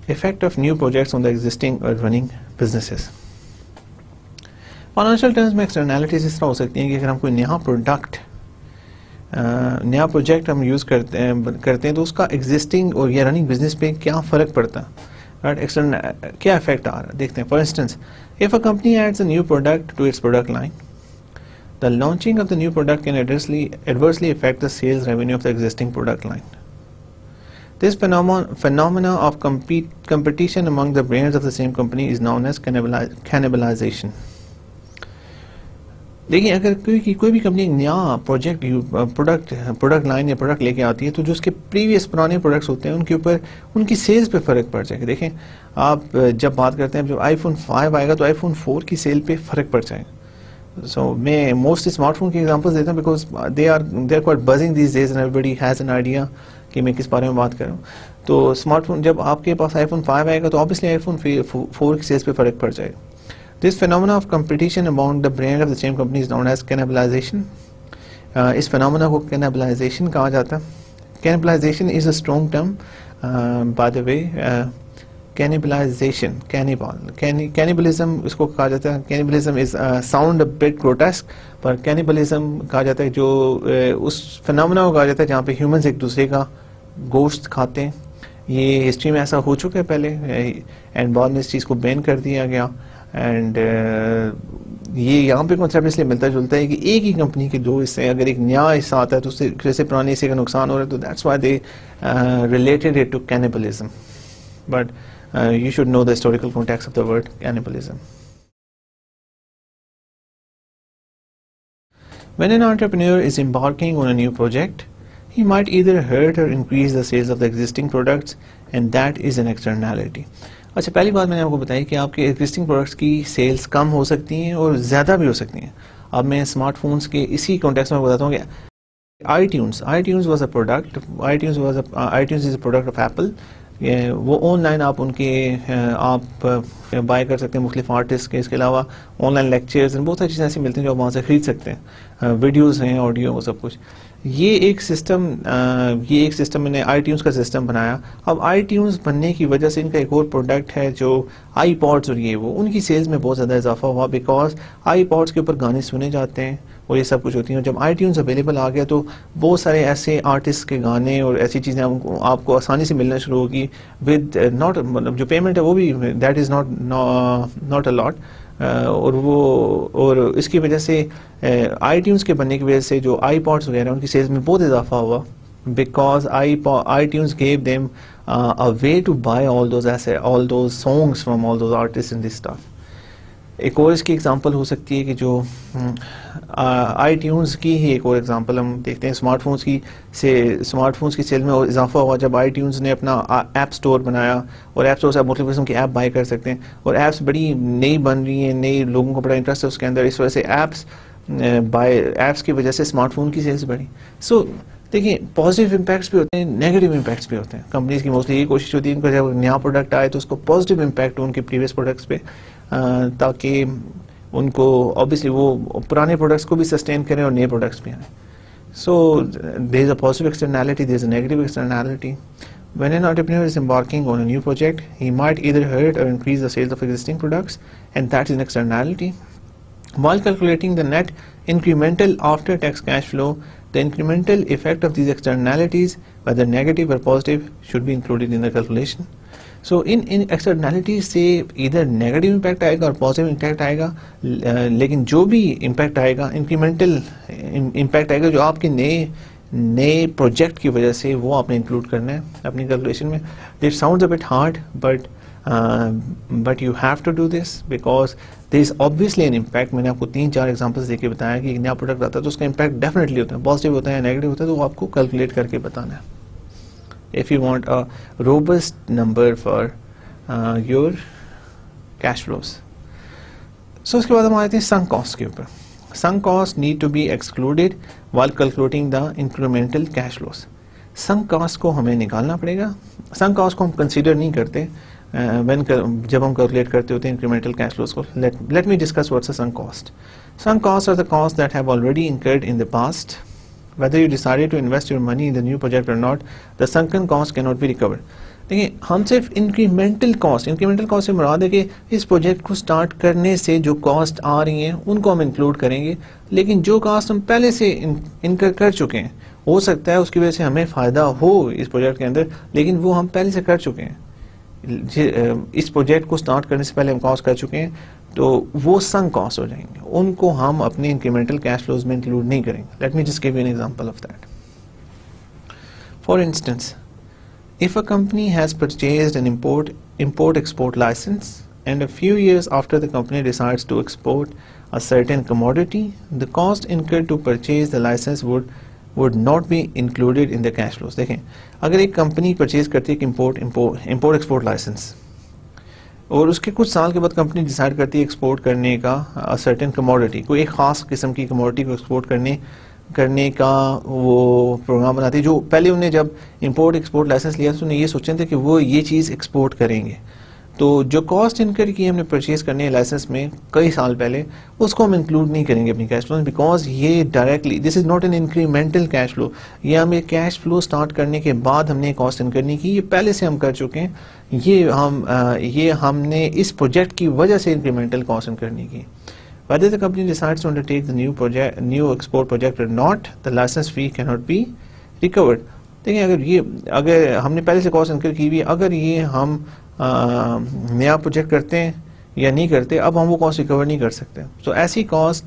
effect of new projects on the existing or running businesses. Financial terms में externalities इस तरह हो सकती हैं कि अगर हम कोई नया प्रोजेक्ट हम यूज़ करते हैं तो उसका एग्जिस्टिंग और या रनिंग बिजनेस पे क्या फ़र्क पड़ता है, राइट। एक्सटर्नल क्या इफेक्ट आ रहा है देखते हैं। For instance, if a company adds a new product to its product line, the launching of the new product can adversely affect the sales revenue of the existing product line. This phenomena of competition among the brands of the same company is known as cannibalization. देखिए, अगर कोई भी company नया product line या product लेके आती है तो जो उसके प्रीवियस पुराने प्रोडक्ट्स होते हैं उनके ऊपर उनकी सेल्स पे फ़र्क पड़ जाएगा। देखें, आप जब बात करते हैं, जब iPhone 5 आएगा तो iPhone 4 की सेल पे फ़र्क पड़ जाएगा। So मैं मोस्टली स्मार्टफोन की एग्जांपल्स देता हूँ because they are quite buzzing these days and everybody has an idea कि मैं किस बारे में बात कर रहा हूँ। तो स्मार्टफोन जब आपके पास iPhone 5 आएगा तो ऑब्वियसली iPhone 4 की सेल्स पे फ़र्क पड़ जाएगा। This phenomena of competition among the brand of the same company is known as cannibalization. इस फिनोमेना को कैनिबलाइजेशन कहा जाता है। Cannibalization is a strong term by the way. Cannibalization, cannibalism इसको कहा जाता है। Cannibalism is sound a bit grotesque, पर कैनिबलिज्म कहा जाता है जो उस फिनोमेना को कहा जाता है जहाँ पे ह्यूमंस एक दूसरे का गोश्त खाते हैं। ये हिस्ट्री में ऐसा हो चुका है पहले, एंड बाद में इस चीज़ को बैन कर दिया गया। एंड ये यहाँ पे कॉन्सेप्ट इसलिए मिलता जुलता है कि एक ही कंपनी के दो हिस्से, अगर एक नया हिस्सा आता है तो उससे जैसे पुराने हिस्से का नुकसान हो रहा है, तो that's why they related it to cannibalism. But you should know the historical context of the word cannibalism. When an entrepreneur is embarking on a new project, he might either hurt or increase the sales of the existing products, and that is an externality. अच्छा, पहली बात मैंने आपको बताई कि आपके existing products की sales कम हो सकती हैं और ज़्यादा भी हो सकती हैं। अब मैं स्मार्टफोन्स के इसी कॉन्टेक्स्ट में बताता हूँ कि iTunes was a product. iTunes is a product of Apple. वो ऑनलाइन आप बाय कर सकते हैं मुख्तलिफ आर्टिस्ट के। इसके अलावा ऑनलाइन लेक्चर्स बहुत सारी चीज़ें ऐसी मिलती हैं जो आप वहाँ से ख़रीद सकते हैं। वीडियोस हैं, ऑडियो, वो सब कुछ। ये एक सिस्टम मैंने iTunes का सिस्टम बनाया। अब iTunes बनने की वजह से इनका एक और प्रोडक्ट है जो iPods, और ये वो उनकी सेल्स में बहुत ज़्यादा इजाफा हुआ बिकॉज iPods के ऊपर गाने सुने जाते हैं और ये सब कुछ होती हैं। जब iTunes अवेलेबल आ गया तो बहुत सारे ऐसे आर्टिस्ट के गाने और ऐसी चीज़ें आपको आसानी से मिलना शुरू होगी विद नॉट, मतलब जो पेमेंट है वो भी that is not a lot. और इसकी वजह से iTunes के बनने की वजह से जो iPods वगैरह उनकी सेल्स में बहुत इजाफा हुआ because iTunes gave them a way to buy all those songs from all those artists and this stuff. एक और इसकी एग्जांपल हो सकती है कि जो iTunes की ही एक और एग्जांपल हम देखते हैं स्मार्टफोन्स की सेल में इजाफा हुआ जब iTunes ने अपना ऐप स्टोर बनाया, और ऐप स्टोर से आप मुख्तलिफ किस्म की ऐप बाय कर सकते हैं, और ऐप्स बड़ी नई बन रही हैं, नई लोगों को बड़ा इंटरेस्ट है उसके अंदर। इस वजह से ऐप्स की वजह से स्मार्टफोन की सेल्स बढ़ी। सो देखिए, पॉजिटिव इम्पैक्ट्स भी होते हैं, नेगेटिव इम्पैक्ट्स भी होते हैं। कंपनीज की मोस्टली ये कोशिश होती है इनको जब नया प्रोडक्ट आए तो उसको पॉजिटिव इम्पैक्ट हो उनके प्रीवियस प्रोडक्ट्स पे, ताकि उनको ऑब्वियसली वो पुराने प्रोडक्ट्स को भी सस्टेन करें और नए प्रोडक्ट्स भी आए। So there is a positive externality, there is a negative externality. When an entrepreneur is embarking on a new project, he might either hurt or increase the sales of existing products, and that is an externality. While calculating the net incremental after-tax cash flow, the incremental effect of these externalities, whether negative or positive, should be included in the calculation. So in externalities से इधर negative impact आएगा और positive impact आएगा, लेकिन जो भी impact आएगा incremental impact आएगा जो आपके नए प्रोजेक्ट की वजह से, वो आपने इंक्लूड करना है अपनी कैलकुलेशन में. It sounds a bit hard but you have to do this because there is obviously an impact. मैंने आपको 3-4 एग्जांपल्स देके बताया कि एक नया प्रोडक्ट आता है तो उसका इम्पैक्ट डेफिनेटली होता है, पॉजिटिव होता है या नेगेटिव होता है, तो वो आपको कैलकुलेट करके बताना है if you want a robust number for your cash flows. So उसके बाद हम आते हैं sunk cost के ऊपर. Sunk cost need to be excluded while calculating the incremental cash flows. Sunk cost को हमें निकालना पड़ेगा. Sunk cost को हम consider नहीं करते जब हम कैलकुलेट करते होते हैं incremental cash flows को. Let me discuss what's a sunk cost. Sunk costs are the costs that have already incurred in the past. Whether you decided to invest your money in the new project or not, the sunken cost cannot be recovered. देखिए हम सिर्फ incremental cost से मुराद है कि इस project को start करने से जो कॉस्ट आ रही हैं उनको हम इंक्लूड करेंगे, लेकिन जो कॉस्ट हम पहले से इनकर कर चुके हैं, हो सकता है उसकी वजह से हमें फ़ायदा हो इस प्रोजेक्ट के अंदर, लेकिन वो हम पहले से कर चुके हैं. इस प्रोजेक्ट को स्टार्ट करने से पहले हम कॉस्ट कर चुके हैं, तो वो संक कॉस्ट हो जाएंगे, उनको हम अपने इंक्रीमेंटल कैश फ्लोज में इंक्लूड नहीं करेंगे. Let me just give you an example of that. For instance, if a company has purchased an import-export license and a few years after the company decides to export a certain commodity, the cost incurred to purchase the license would not be included in the cash flows. देखें, अगर एक company purchase करती है import export licence और उसके कुछ साल के बाद कंपनी डिसाइड करती है एक्सपोर्ट करने का सर्टेन कमोडिटी, कोई एक ख़ास किस्म की कमोडिटी को एक्सपोर्ट करने का वो प्रोग्राम बनाती है, जो पहले उन्हें जब इंपोर्ट एक्सपोर्ट लाइसेंस लिया तो उन्हें ये सोचे थे कि वो ये चीज़ एक्सपोर्ट करेंगे. तो जो कॉस्ट इनकर की हमने परचेज करने है लाइसेंस में कई साल पहले, उसको हम इंक्लूड नहीं करेंगे अपनी कैश फ्लो में, बिकॉज ये directly this is not an incremental cash flow. ये हमें कैश फ्लो स्टार्ट करने के बाद हमने कॉस्ट इनकर नहीं की, ये पहले से हम कर चुके हैं. ये हमने इस प्रोजेक्ट की वजह से इंक्रीमेंटल कॉस्ट इनकर नहीं की. Whether the company decides to undertake the new export project or not, the license fee cannot be recovered. देखिए, अगर हमने पहले से कॉस्ट इनकर की हुई, अगर ये हम नया प्रोजेक्ट करते हैं या नहीं करते, अब हम वो कॉस्ट रिकवर नहीं कर सकते. तो ऐसी कॉस्ट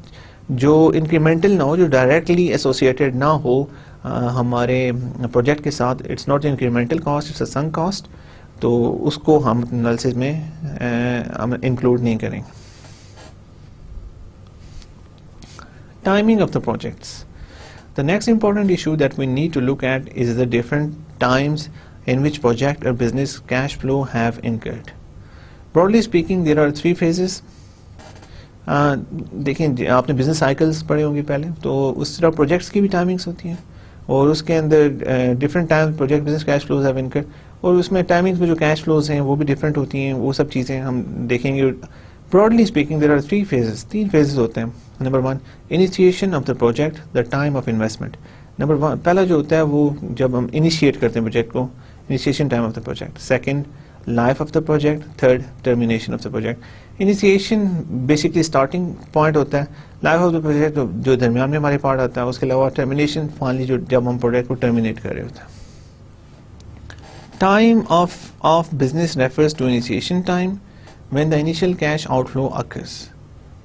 जो इंक्रीमेंटल ना हो, जो डायरेक्टली एसोसिएटेड ना हो हमारे प्रोजेक्ट के साथ, it's not incremental cost, it's a sunk cost, तो उसको हम एनालिसिस में इंक्लूड नहीं करेंगे. Timing of the projects. The next important issue that we need to look at is the different times in which project or business cash flow have incurred. Broadly speaking, there are 3 phases. देखिए, आपने business cycles पढ़े होंगे पहले, तो उस तरह projects की भी टाइमिंग्स होती हैं और उसके अंदर different time project business cash flows have incurred, और उसमें टाइमिंग्स में जो कैश फ्लोज हैं वो भी डिफरेंट होती हैं. वो सब चीज़ें हम देखेंगे. Broadly speaking, there are 3 phases. 3 phases होते हैं. Number 1, initiation of the project, the time of investment. Number 1, पहला जो होता है वो जब हम इनिशिएट करते हैं प्रोजेक्ट को, initiation time of the project. Second, life of the project. Third, termination of the project. Initiation basically starting point होता है. Life of the project जो दरमियान में हमारे पार्ट आता है. उसके अलावा termination finally जो जब हम प्रोजेक्ट को terminate कर रहे होते हैं. Time of business refers to initiation time when the initial cash outflow occurs.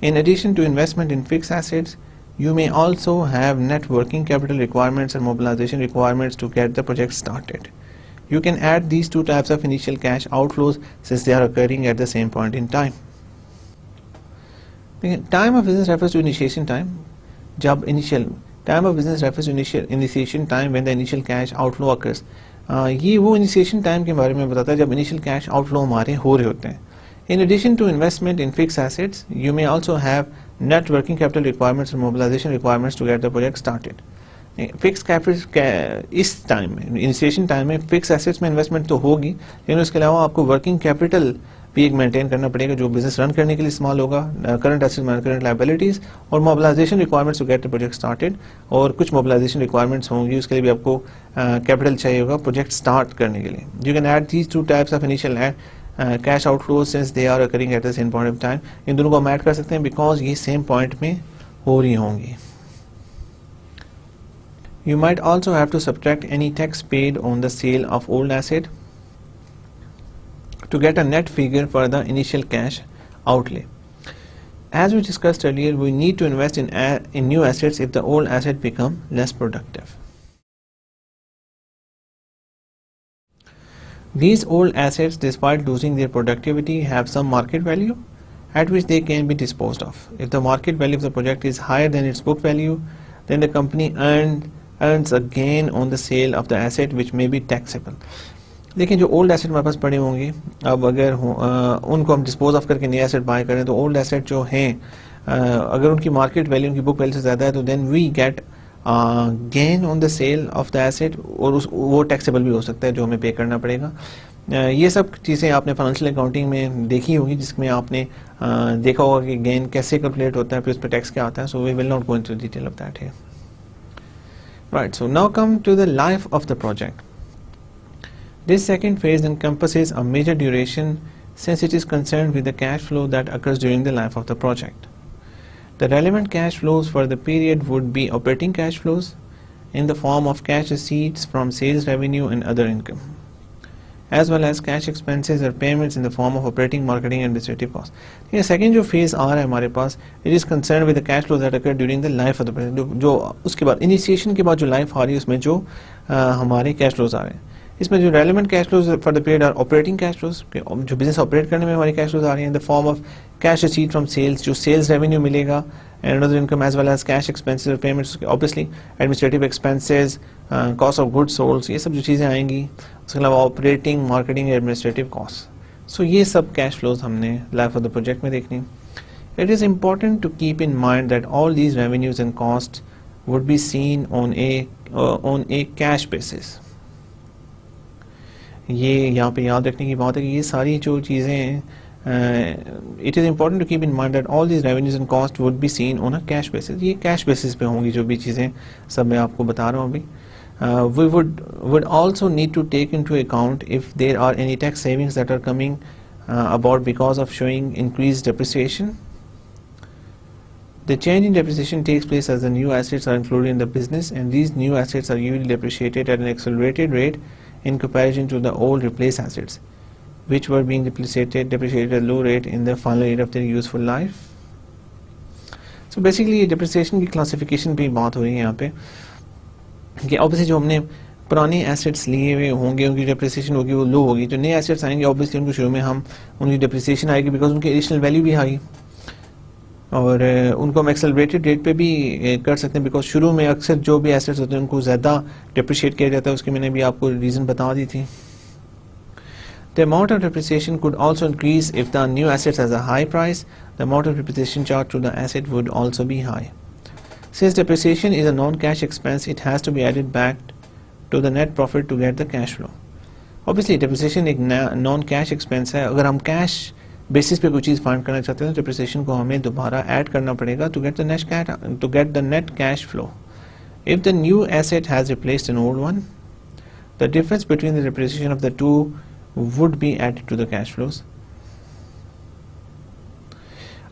In addition to investment in fixed assets, you may also have net working capital requirements and mobilization requirements to get the project started. You can add these 2 types of initial cash outflows since they are occurring at the same point in time. Time of business refers to initiation time. Time of business refers to initiation time when the initial cash outflow occurs. ये वो initiation time के बारे में बताता है जब initial cash outflow हमारे हो रहे होते हैं. In addition to investment in fixed assets, you may also have net working capital requirements and mobilization requirements to get the project started. Fixed capital इस टाइम में, initiation टाइम में fixed assets में investment तो होगी, लेकिन उसके अलावा आपको working capital पीक मेंटेन करना पड़ेगा जो बिजनेस रन करने के लिए इस्तेमाल होगा, current assets minus current liabilities, और mobilisation requirements to get the project started, और कुछ मोबिलाइजेशन रिक्वायरमेंट्स होंगी, उसके लिए भी आपको कैपिटल चाहिए होगा प्रोजेक्ट स्टार्ट करने के लिए. You can add these two types of initial add cash outflows since they are occurring at the same point of time. इन दोनों को हम ऐड कर सकते हैं बिकॉज ये सेम पॉइंट में हो रही होंगी. You might also have to subtract any tax paid on the sale of old asset to get a net figure for the initial cash outlay. As we discussed earlier, we need to invest in new assets if the old assets become less productive. These old assets, despite losing their productivity, have some market value at which they can be disposed of. If the market value of the project is higher than its book value, then the company earns a gain on the sale of the asset which may be taxable. देखिए जो old asset हमारे पास पड़े होंगे, अब अगर उनको हम dispose of करके नए एसेट बाय करें तो ओल्ड एसेट जो हैं अगर उनकी मार्केट वैल्यू उनकी बुक वैल्यू से ज़्यादा है तो then we get gain on the sale of the asset, और वो टैक्सेबल भी हो सकता है जो हमें पे करना पड़ेगा. ये सब चीज़ें आपने फाइनेंशियल अकाउंटिंग में देखी होगी जिसमें आपने देखा होगा कि गेन कैसे कैलकुलेट होता है, फिर उस पर टैक्स क्या आता है. So we will not go into detail of that here. Right, so now come to the life of the project. This second phase encompasses a major duration since it is concerned with the cash flow that occurs during the life of the project. The relevant cash flows for the period would be operating cash flows in the form of cash receipts from sales revenue and other income, as well as cash expenses or payments in the form of operating, marketing and administrative costs. ये second जो phase आ रहा है हमारे पास, it is concern with the cash flow that occur during the life of the project. जो उसके बाद इनिशिएशन के बाद जो लाइफ आ रही है उसमें जो हमारे कैश फ्लोज आ रहे हैं, इसमें जो relevant cash flows for the period are operating cash flows, जो बिजनेस ऑपरेट करने में हमारी कैश फ्लोज आ रही हैं, in the form of cash receipt from sales, जो सेल्स रेवेन्यू मिलेगा, and other income as well as cash expenses or payments, obviously administrative expenses, cost of goods sold, ये सब जो चीज़ें आएंगी. उसके अलावा operating, marketing, administrative cost. So ये सब कैश फ्लोज हमने लाइफ ऑफ द प्रोजेक्ट में देखनी. It is important to keep in mind that all these revenues and cost would be seen on a cash basis. ये यहाँ पे याद रखने की बात है कि ये सारी जो चीज़ें हैं, it is important to keep in mind that all these revenues and costs would be seen on a cash basis. ये cash basis पे होंगी जो भी चीज़ें सब मैं आपको बता रहा हूँ अभी. We would also need to take into account if there are any tax savings that are coming about because of showing increased depreciation. The change in depreciation takes place as the new assets are included in the business, and these new assets are usually depreciated at an accelerated rate in comparison to the old replaced assets, which were being depreciated at a low rate in the final year of their useful life. So basically ये depreciation की classification पे बात हो रही है यहाँ पे कि obviously जो हमने पुराने assets लिए हुए होंगे उनकी depreciation होगी वो low होगी. जो नए assets आएंगे obviously उनको शुरू में हम उनकी depreciation आएगी because उनकी additional value भी high, और उनको हम accelerated rate पे भी कर सकते हैं because शुरू में अक्सर जो भी assets होते हैं उनको ज़्यादा depreciate किया जाता है. उसकी मैंने भी आपको reason बता दी थी. The amount of depreciation could also increase if the new assets has a high price. The amount of depreciation charged to the asset would also be high. Since depreciation is a non-cash expense, it has to be added back to the net profit to get the cash flow. Obviously, depreciation एक non-cash expense है. अगर हम cash basis पे कोई चीज़ find करना चाहते हैं तो depreciation को हमें दोबारा add करना पड़ेगा to get the net cash flow. If the new asset has replaced an old one, the difference between the depreciation of the two would be added to the cash flows.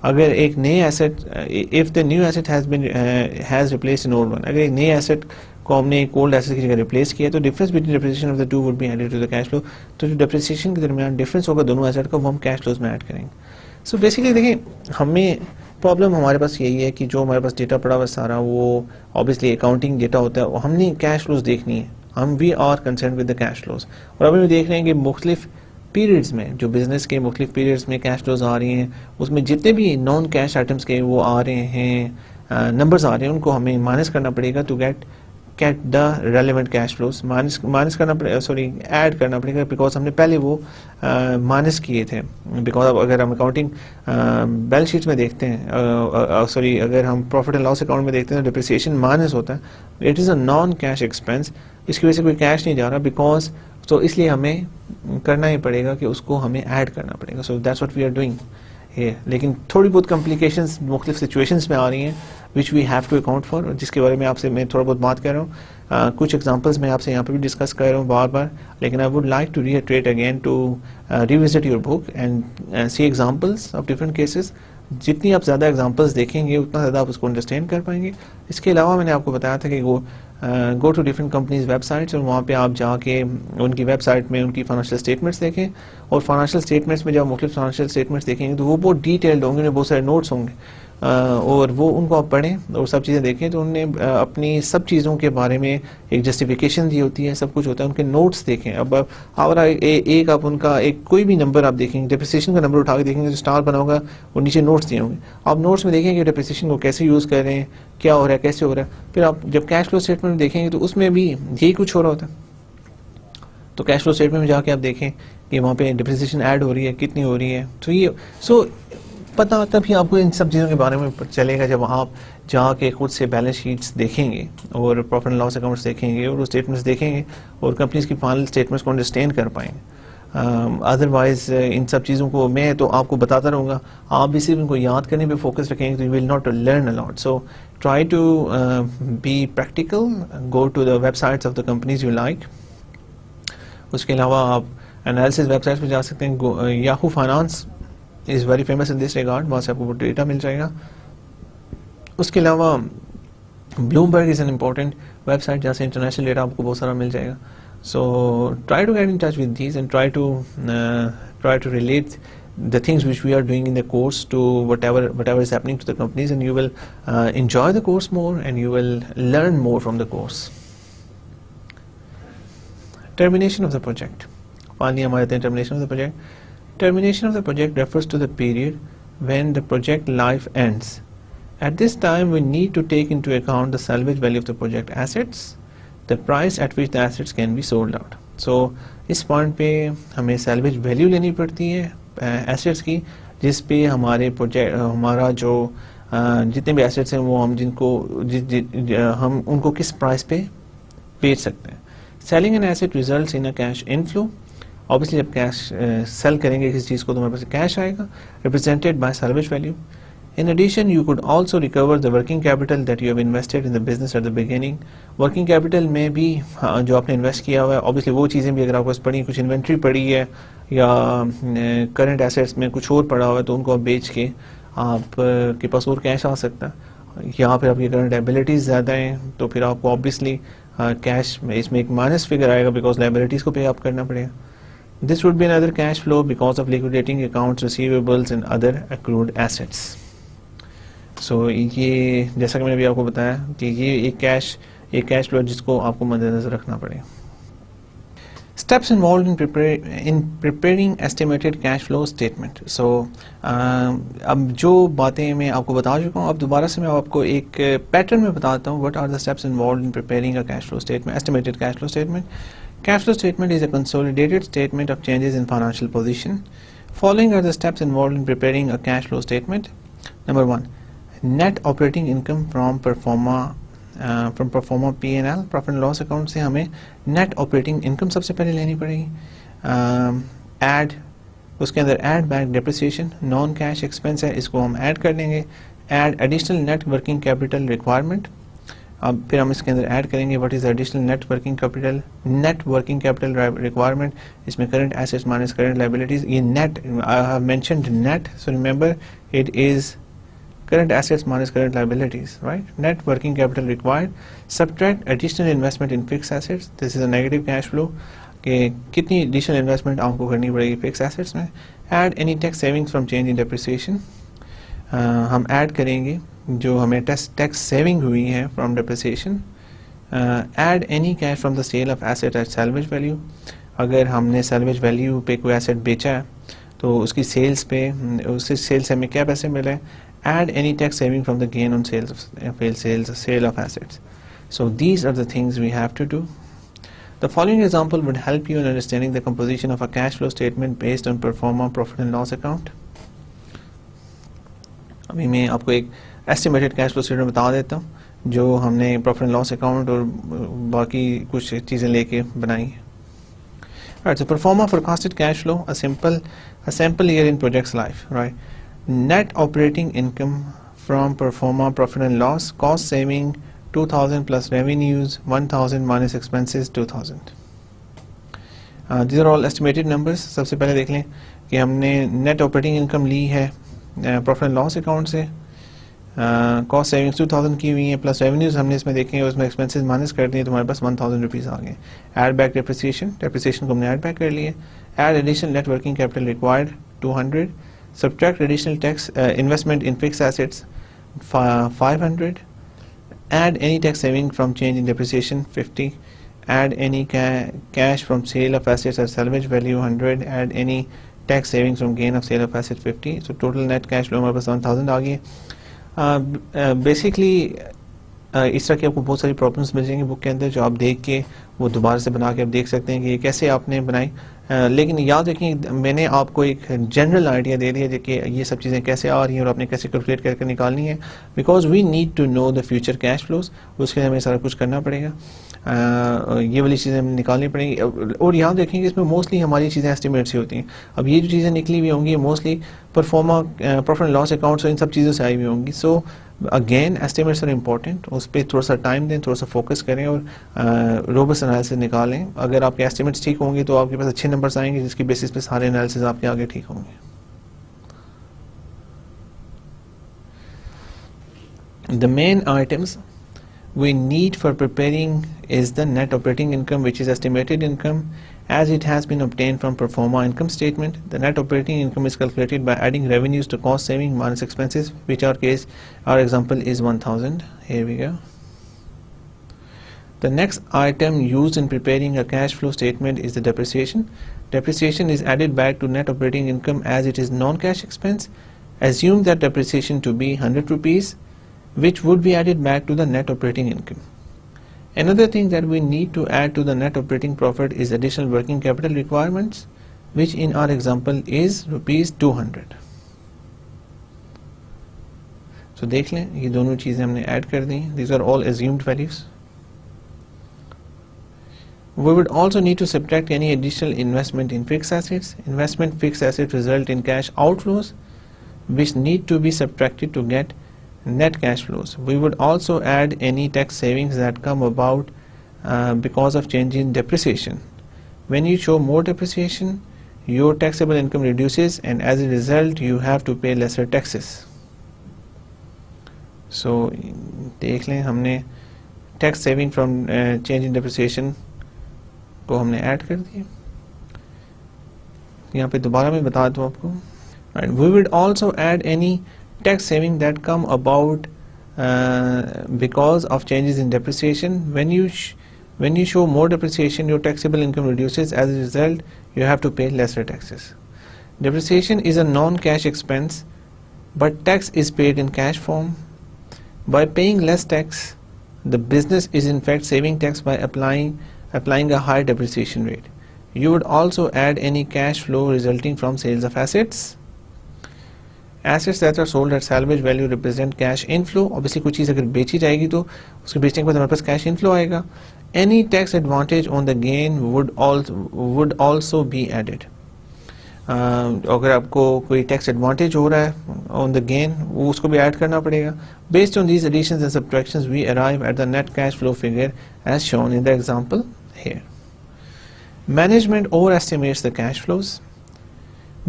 अगर एक नए asset, if the new asset has replaced an old one, अगर एक नए asset को हमने एक old asset की जगह replace किया तो difference between depreciation of the two would be added to the cash flow. तो जो depreciation के दरमियान difference होगा दोनों asset का वो हम cash flows में add करेंगे. So basically देखिए हमें प्रॉब्लम हमारे पास यही है कि जो हमारे पास डेटा पड़ा हुआ सारा वो obviously accounting डेटा होता है, हमने cash flows देखनी है. हम we are concern with the cash flows, और अभी भी देख रहे हैं कि मुख्तलिफ पीरियड्स में जो बिजनेस के मुख्तलिफ पीरियड्स में कैश फ्लोज आ रही हैं, उसमें जितने भी नॉन कैश आइटम्स के वो आ रहे हैं, नंबर्स आ रहे हैं, उनको हमें माइनस करना पड़ेगा to get the relevant cash flows. Minus करना पड़ेगा, सॉरी ऐड करना पड़ेगा बिकॉज हमने पहले वो माइनस किए थे. बिकॉज अगर हम अकाउंटिंग बैलेंस शीट्स में देखते हैं, सॉरी अगर हम प्रॉफिट एंड लॉस अकाउंट में देखते हैं तो डिप्रिसिएशन माइनस होता है. It is a non cash expense, इसकी वजह से कोई कैश नहीं जा रहा बिकॉज, तो इसलिए हमें करना ही पड़ेगा कि उसको हमें ऐड करना पड़ेगा. So that's what we are doing है. लेकिन थोड़ी बहुत कॉम्प्लिकेशंस मुख्तलिफ सिचुएशंस में आ रही हैं which we have to account for, जिसके बारे में आपसे मैं थोड़ा बहुत बात कर रहा हूँ. कुछ एग्जांपल्स मैं आपसे यहाँ पे भी डिस्कस कर रहा हूँ बार बार, लेकिन I would like to reiterate again to revisit your book and see examples of different cases. जितनी आप ज़्यादा एग्जांपल्स देखेंगे उतना ज़्यादा आप उसको अंडरस्टैंड कर पाएंगे. इसके अलावा मैंने आपको बताया था कि go to different companies websites और वहाँ पे आप जाके उनकी वेबसाइट में उनकी फाइनेंशियल स्टेटमेंट्स देखें. और फाइनेंशियल स्टेटमेंट्स में जब मुख्तलिफ फाइनेंशियल स्टेटमेंट्स देखेंगे तो वो बहुत डिटेल्ड होंगे, उनमें बहुत सारे नोट्स होंगे और वो उनको आप पढ़ें और सब चीज़ें देखें तो उनने अपनी सब चीज़ों के बारे में एक जस्टिफिकेशन दी होती है, सब कुछ होता है. उनके नोट्स देखें. अब और एक आप उनका एक कोई भी नंबर आप देखेंगे, डेप्रिसिएशन का नंबर उठा के देखेंगे जो स्टार बना होगा और नीचे नोट्स दिए होंगे. आप नोट्स में देखेंगे डेप्रिसिएशन को कैसे यूज़ कर रहे हैं, क्या हो रहा है, कैसे हो रहा है. फिर आप जब कैश फ्लो स्टेटमेंट में देखेंगे तो उसमें भी यही कुछ हो रहा होता है. तो कैश फ्लो स्टेटमेंट में जाके आप देखें कि वहाँ पे डिप्रिसिएशन ऐड हो रही है, कितनी हो रही है. तो ये पता तभी आपको इन सब चीज़ों के बारे में चलेगा जब आप जाके खुद से बैलेंस शीट्स देखेंगे और प्रॉफिट एंड लॉस अकाउंट्स देखेंगे और वो स्टेटमेंट्स देखेंगे और कंपनीज की फाइनल स्टेटमेंट्स को अंडरस्टैंड कर पाएंगे. अदरवाइज इन सब चीज़ों को मैं तो आपको बताता रहूँगा, आप भी सिर्फ इनको याद करने पे फोकस रखेंगे तो you will not learn a lot. So try to be practical, go to the websites of the companies you like. उसके अलावा आप एनालिसिस वेबसाइट्स पर जा सकते हैं. Yahoo finance is very famous in this regard, वहाँ से आपको डेटा मिल जाएगा. उसके अलावा Bloomberg is an important website जहाँ से इंटरनेशनल डेटा आपको बहुत सारा मिल जाएगा. So try to get in touch with these and try to relate the things which we are doing in the course to whatever is happening to the companies, and you will enjoy the course more and you will learn more from the course. Termination of the project. Finally, हमारे हैं termination of the project. Termination of the project refers to the period when the project life ends. At this time, we need to take into account the salvage value of the project assets, the price at which the assets can be sold out. So, इस point पे हमें salvage value लेनी पड़ती है assets की, जिस पे हमारे प्रोजेक्ट हमारा जो जितने भी assets हैं वो हम हम उनको किस प्राइस पे बेच सकते हैं. Selling an asset results in a cash inflow. Obviously जब कैश सेल करेंगे किसी चीज़ को तो हमारे पास कैश आएगा, represented by salvage value. In addition you could also recover the working capital that you have invested in the business at the beginning. Working capital में भी जो आपने इन्वेस्ट किया हुआ है, ऑब्वियसली वो चीज़ें भी अगर आपके पास पड़ी, कुछ इन्वेंट्री पड़ी है या करंट एसेट्स में कुछ और पड़ा हुआ है तो उनको आप बेच के आप के पास और कैश आ सकता है. यहाँ पर आपकी करंट लायबिलिटीज़ ज़्यादा हैं तो फिर आपको ऑब्वियसली कैश में इसमें एक माइनस फिगर आएगा बिकॉज लायबिलिटीज़ को पे आप करना पड़ेगा. This would be another cash flow because of liquidating accounts receivables and other accrued assets. So ये जैसा कि मैंने अभी आपको बताया कि ये एक कैश फ्लो जिसको आपको मद्देनजर रखना पड़ेगा. Steps involved in preparing estimated cash flow statement. So अब जो बातें मैं आपको बता चुका हूँ, अब दोबारा से मैं आपको एक पैटर्न में बताता हूँ. What are the steps involved in preparing a cash flow statement, estimated cash flow statement? Cash flow statement is a consolidated statement of changes in financial position. Following are the steps involved in preparing a cash flow statement. Number 1, net operating income from pro forma P&L, profit and loss account से हमें net operating income सबसे पहले लेनी पड़ेगी. Add, उसके अंदर add back depreciation, non cash expense है, इसको हम add कर देंगे. Add additional net working capital requirement. अब फिर हम इसके अंदर ऐड करेंगे what is additional net working capital requirement. इसमें current assets minus current liabilities. ये net I have mentioned net, so remember it is current assets minus current liabilities, right. Net working capital required, subtract additional investment in fix assets. This is a negative cash flow कि कितनी additional investment आपको करनी पड़ेगी fix assets में. Add any tax savings from change in depreciation. हम add करेंगे जो हमें टैक्स सेविंग हुई है from depreciation. Add any cash from the sale of asset at salvage value. अगर हमने सैल्वेज वैल्यू पे कोई एसेट बेचा है तो उसकी सेल्स पे उससे सेल से हमें क्या पैसे मिले. Add any tax saving from the gain on sale of assets. So these are the things we have to do. The following example would help you in understanding the composition of a cash flow statement based on pro forma profit and loss account. अभी मैं आपको एक estimated cash flow statement बता देता हूँ जो हमने profit and loss account और बाकी कुछ चीज़ें लेके बनाई. Right, so pro forma forecasted cash flow, a sample year in project's life, right? Net operating income from pro forma profit and loss, cost saving 2000 plus revenues 1000 minus expenses 2000. These are all estimated numbers. सबसे पहले देख लें कि हमने net operating income ली है profit and loss account से, cost savings 2000 की हुई है, प्लस रेवेन्यूज हमने इसमें देखे हैं, उसमें एक्सपेंसेस माइनस कर दिए तो हमारे पास 1000 रुपीज़ आ गए. ऐड बैक डेप्रिसिएशन को हमने ऐड बैक कर लिए. Add additional net working capital required 200. Subtract additional tax investment in fix assets 500. Add any tax saving from change in depreciation 50. Add any cash from sale of assets at salvage value 100. Add any tax savings from gain of sale of assets 50. So total net cash flow हमारे पास 1000 आ गई. Basically इस तरह की आपको बहुत सारी problems मिल जाएंगी बुक के अंदर, जो आप देख के वो दोबारा से बना के आप देख सकते हैं कि ये कैसे आपने बनाई. लेकिन याद रखें मैंने आपको एक जनरल आइडिया दे दिया कि ये सब चीज़ें कैसे आ रही हैं और आपने कैसे कैलकुलेट करके निकालनी है, because we need to know the future cash flows. उसके लिए हमें सारा कुछ करना पड़ेगा, ये वाली चीज़ें हमें निकालनी पड़ेंगी. और याद रखें कि इसमें मोस्टली हमारी चीज़ें एस्टिमेट से होती हैं. अब ये जो चीज़ें निकली हुई होंगी mostly proforma profit and loss accounts और इन सब चीज़ों से आई हुई होंगी. So again estimates are important, उस पर थोड़ा सा टाइम दें, थोड़ा सा फोकस करें और रोबस्ट एनालिसिस निकालें. अगर आपके एस्टिमेट्स ठीक होंगे तो आपके पास अच्छे नंबर्स आएंगे, जिसकी बेसिस पे सारे एनालिसिस आपके आगे ठीक होंगे. The main items we need for preparing is the net operating income, which is estimated income as it has been obtained from pro forma income statement. The net operating income is calculated by adding revenues to cost saving minus expenses, which our example is 1000. Here we go. The next item used in preparing a cash flow statement is the depreciation. Depreciation is added back to net operating income as it is non-cash expense. Assume that depreciation to be 100 rupees, which would be added back to the net operating income. Another thing that we need to add to the net operating profit is additional working capital requirements, which in our example is rupees 200. So देख लें ये दोनों चीज़ें हमने add कर दी. These are all assumed values. We would also need to subtract any additional investment in fixed assets. Investment fixed assets result in cash outflows, which need to be subtracted to get net cash flows. We would also add any tax savings that come about because of change in depreciation. When you show more depreciation, your taxable income reduces, and as a result you have to pay lesser taxes. So देख लें हमने tax saving from change in depreciation को हमने add कर दिया. यहाँ पे दोबारा मैं बता दूँ आपको. Right. We would also add any tax saving that come about because of changes in depreciation. When you show more depreciation, your taxable income reduces. As a result, you have to pay lesser taxes. Depreciation is a non-cash expense, but tax is paid in cash form. By paying less tax, the business is in fact saving tax by applying a higher depreciation rate. You would also add any cash flow resulting from sales of assets. Assets that are sold at salvage value represent cash inflow. Obviously कुछ चीज़ अगर बेची जाएगी तो उसके बेचने के बाद हमारे पास cash inflow आएगा. Any tax advantage on the gain would also be added. अगर आपको कोई tax advantage हो रहा है on the gain, वो उसको भी add करना पड़ेगा. Based on these additions and subtractions, we arrive at the net cash flow figure as shown in the example here. Management overestimates the cash flows.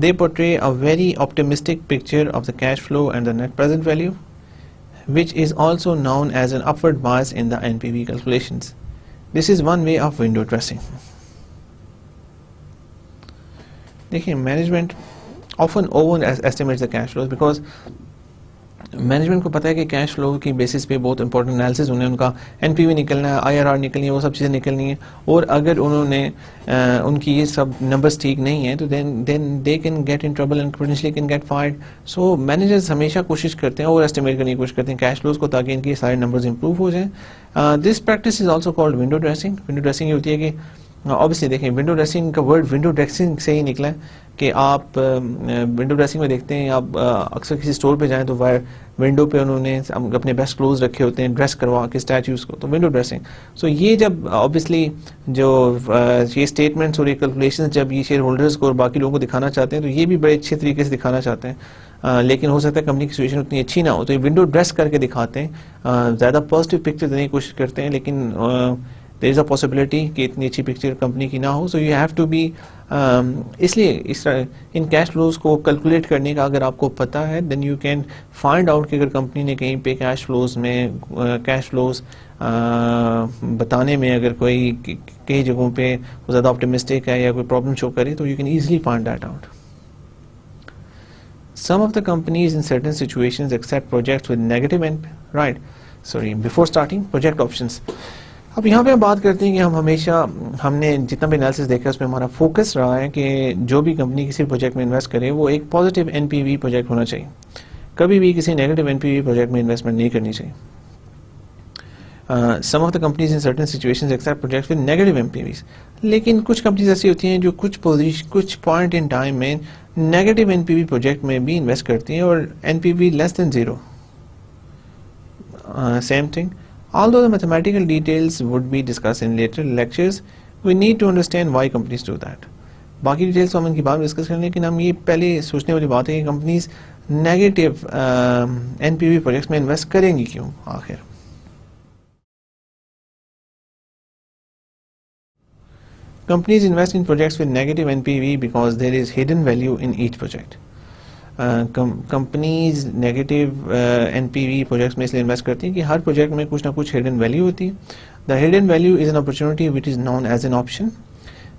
They portray a very optimistic picture of the cash flow and the net present value, which is also known as an upward bias in the NPV calculations. This is one way of window dressing. देखिए management often overestimates the cash flows because management को पता है कि cash flow की basis पे बहुत important analysis उन्हें उनका एनपीवी निकलना है, आईआरआर निकलनी है, वो सब चीज़ें निकलनी है. और अगर उन्होंने उनकी ये सब नंबर्स ठीक नहीं है तो then they can get in trouble and potentially can get fired. So managers हमेशा कोशिश करते हैं, ओवर एस्टिमेट करने की कोशिश करते हैं कैश फ्लोज को, ताकि इनके सारे नंबर्स इंप्रूव हो जाएं. This practice is also called window dressing. Window dressing ये होती है कि ऑब्वियसली देखें विंडो ड्रेसिंग का वर्ड विंडो ड्रेसिंग से ही निकला है कि आप विंडो ड्रेसिंग में देखते हैं, आप अक्सर किसी स्टोर पे जाएं तो विंडो पे उन्होंने अपने बेस्ट क्लोज रखे होते हैं ड्रेस करवा के स्टैचूज़ को, तो विंडो ड्रेसिंग। सो ये जब ऑब्वियसली जो ये स्टेटमेंट्स और ये कैलकुलेशंस जब ये शेयर होल्डर्स को और बाकी लोगों को दिखाना चाहते हैं तो ये भी बड़े अच्छे तरीके से दिखाना चाहते हैं, लेकिन हो सकता है कंपनी की सिचुएशन उतनी अच्छी ना हो, तो ये विंडो ड्रेस करके दिखाते हैं, ज़्यादा पॉजिटिव पिक्चर देने की कोशिश करते हैं, लेकिन देयर इज़ अ पॉसिबिलिटी कि इतनी अच्छी पिक्चर कंपनी की ना हो। So you have to be, इसलिए इस इन कैश फ्लोज को कैलकुलेट करने का अगर आपको पता है then you can find out कि अगर कंपनी ने कहीं पे कैश फ्लोज में कैश फ्लोज बताने में अगर कोई कई जगहों पे वो ज़्यादा ऑप्टिमिस्टिक है या कोई प्रॉब्लम शो करे तो you can easily find that out. Some of the companies in certain situations accept projects with negative before starting project options. अब यहाँ पे हम बात करते हैं कि हम हमेशा हमने जितना भी एनालिसिस देखा उसमें हमारा फोकस रहा है कि जो भी कंपनी किसी प्रोजेक्ट में इन्वेस्ट करे वो एक पॉजिटिव एनपीवी प्रोजेक्ट होना चाहिए, कभी भी किसी नेगेटिव एनपीवी प्रोजेक्ट में इन्वेस्टमेंट नहीं करनी चाहिए। Some of the companies in certain situations accept projects with negative NPVs, लेकिन कुछ कंपनीज ऐसी होती हैं जो कुछ पॉइंट इन टाइम में नेगेटिव एनपीवी प्रोजेक्ट में भी इन्वेस्ट करती हैं और NPV less than 0। Same thing, although the mathematical details would be discussed in later lectures, we need to understand why companies do that. बाकी डिटेल्स तो हम इनकी बाद में डिस्कस करेंगे, लेकिन हम ये पहले सोचने वाली बात है कि कंपनीज नेगेटिव एनपीवी प्रोजेक्ट्स में इन्वेस्ट करेंगी क्यों आखिर। Companies invest in projects with negative NPV because there is hidden value in each project. Companies negative NPV projects में इसलिए इन्वेस्ट करती हैं कि हर प्रोजेक्ट में कुछ ना कुछ हिडन वैल्यू होती है। The hidden value is an opportunity which is known as an option.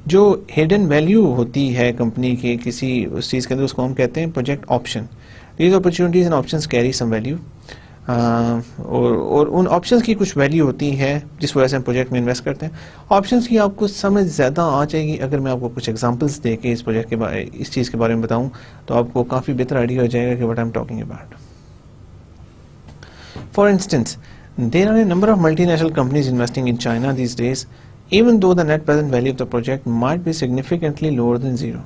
जो हिडन वैल्यू होती है कंपनी के किसी उस चीज़ के अंदर उसको हम कहते हैं project option. These opportunities and options carry some value, और उन ऑप्शंस की कुछ वैल्यू होती है जिस वजह से हम प्रोजेक्ट में इन्वेस्ट करते हैं। ऑप्शंस की आपको समझ ज़्यादा आ जाएगी अगर मैं आपको कुछ एग्जांपल्स दे के इस प्रोजेक्ट के बारे इस चीज़ के बारे में बताऊं तो आपको काफ़ी बेहतर आइडिया हो जाएगा कि what I am talking about. For instance, there are a number of multinational companies investing in China these days even though the net present value of the project might be significantly lower than 0.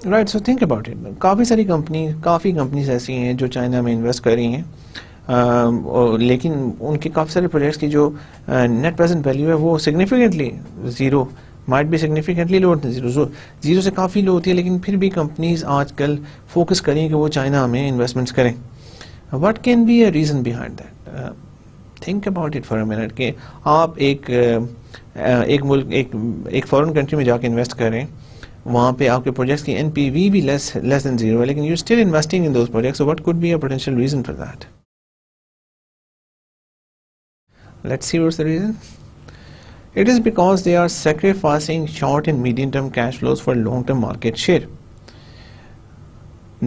Right, so think about it. काफ़ी companies ऐसी हैं जो China में invest कर रही हैं, लेकिन उनके काफ़ी सारे प्रोजेक्ट्स की जो नेट प्रेजेंट वैल्यू है वो significantly 0 might be significantly lower than 0, 0 से काफ़ी लो होती है, लेकिन फिर भी कंपनीज आजकल फोकस करें कि वो चाइना में इन्वेस्टमेंट्स करें। What can be a reason behind that? Think about it for a minute कि आप एक फॉरेन कंट्री में जाके इन्वेस्ट करें, वहाँ पे आपके प्रोजेक्ट्स की एनपीवी भी लेस देन 0 है, लेकिन you still investing in those projects, so what could be a potential reason for that? Let's see what's the reason. It is because they are sacrificing short and medium term cash flows for long term market share.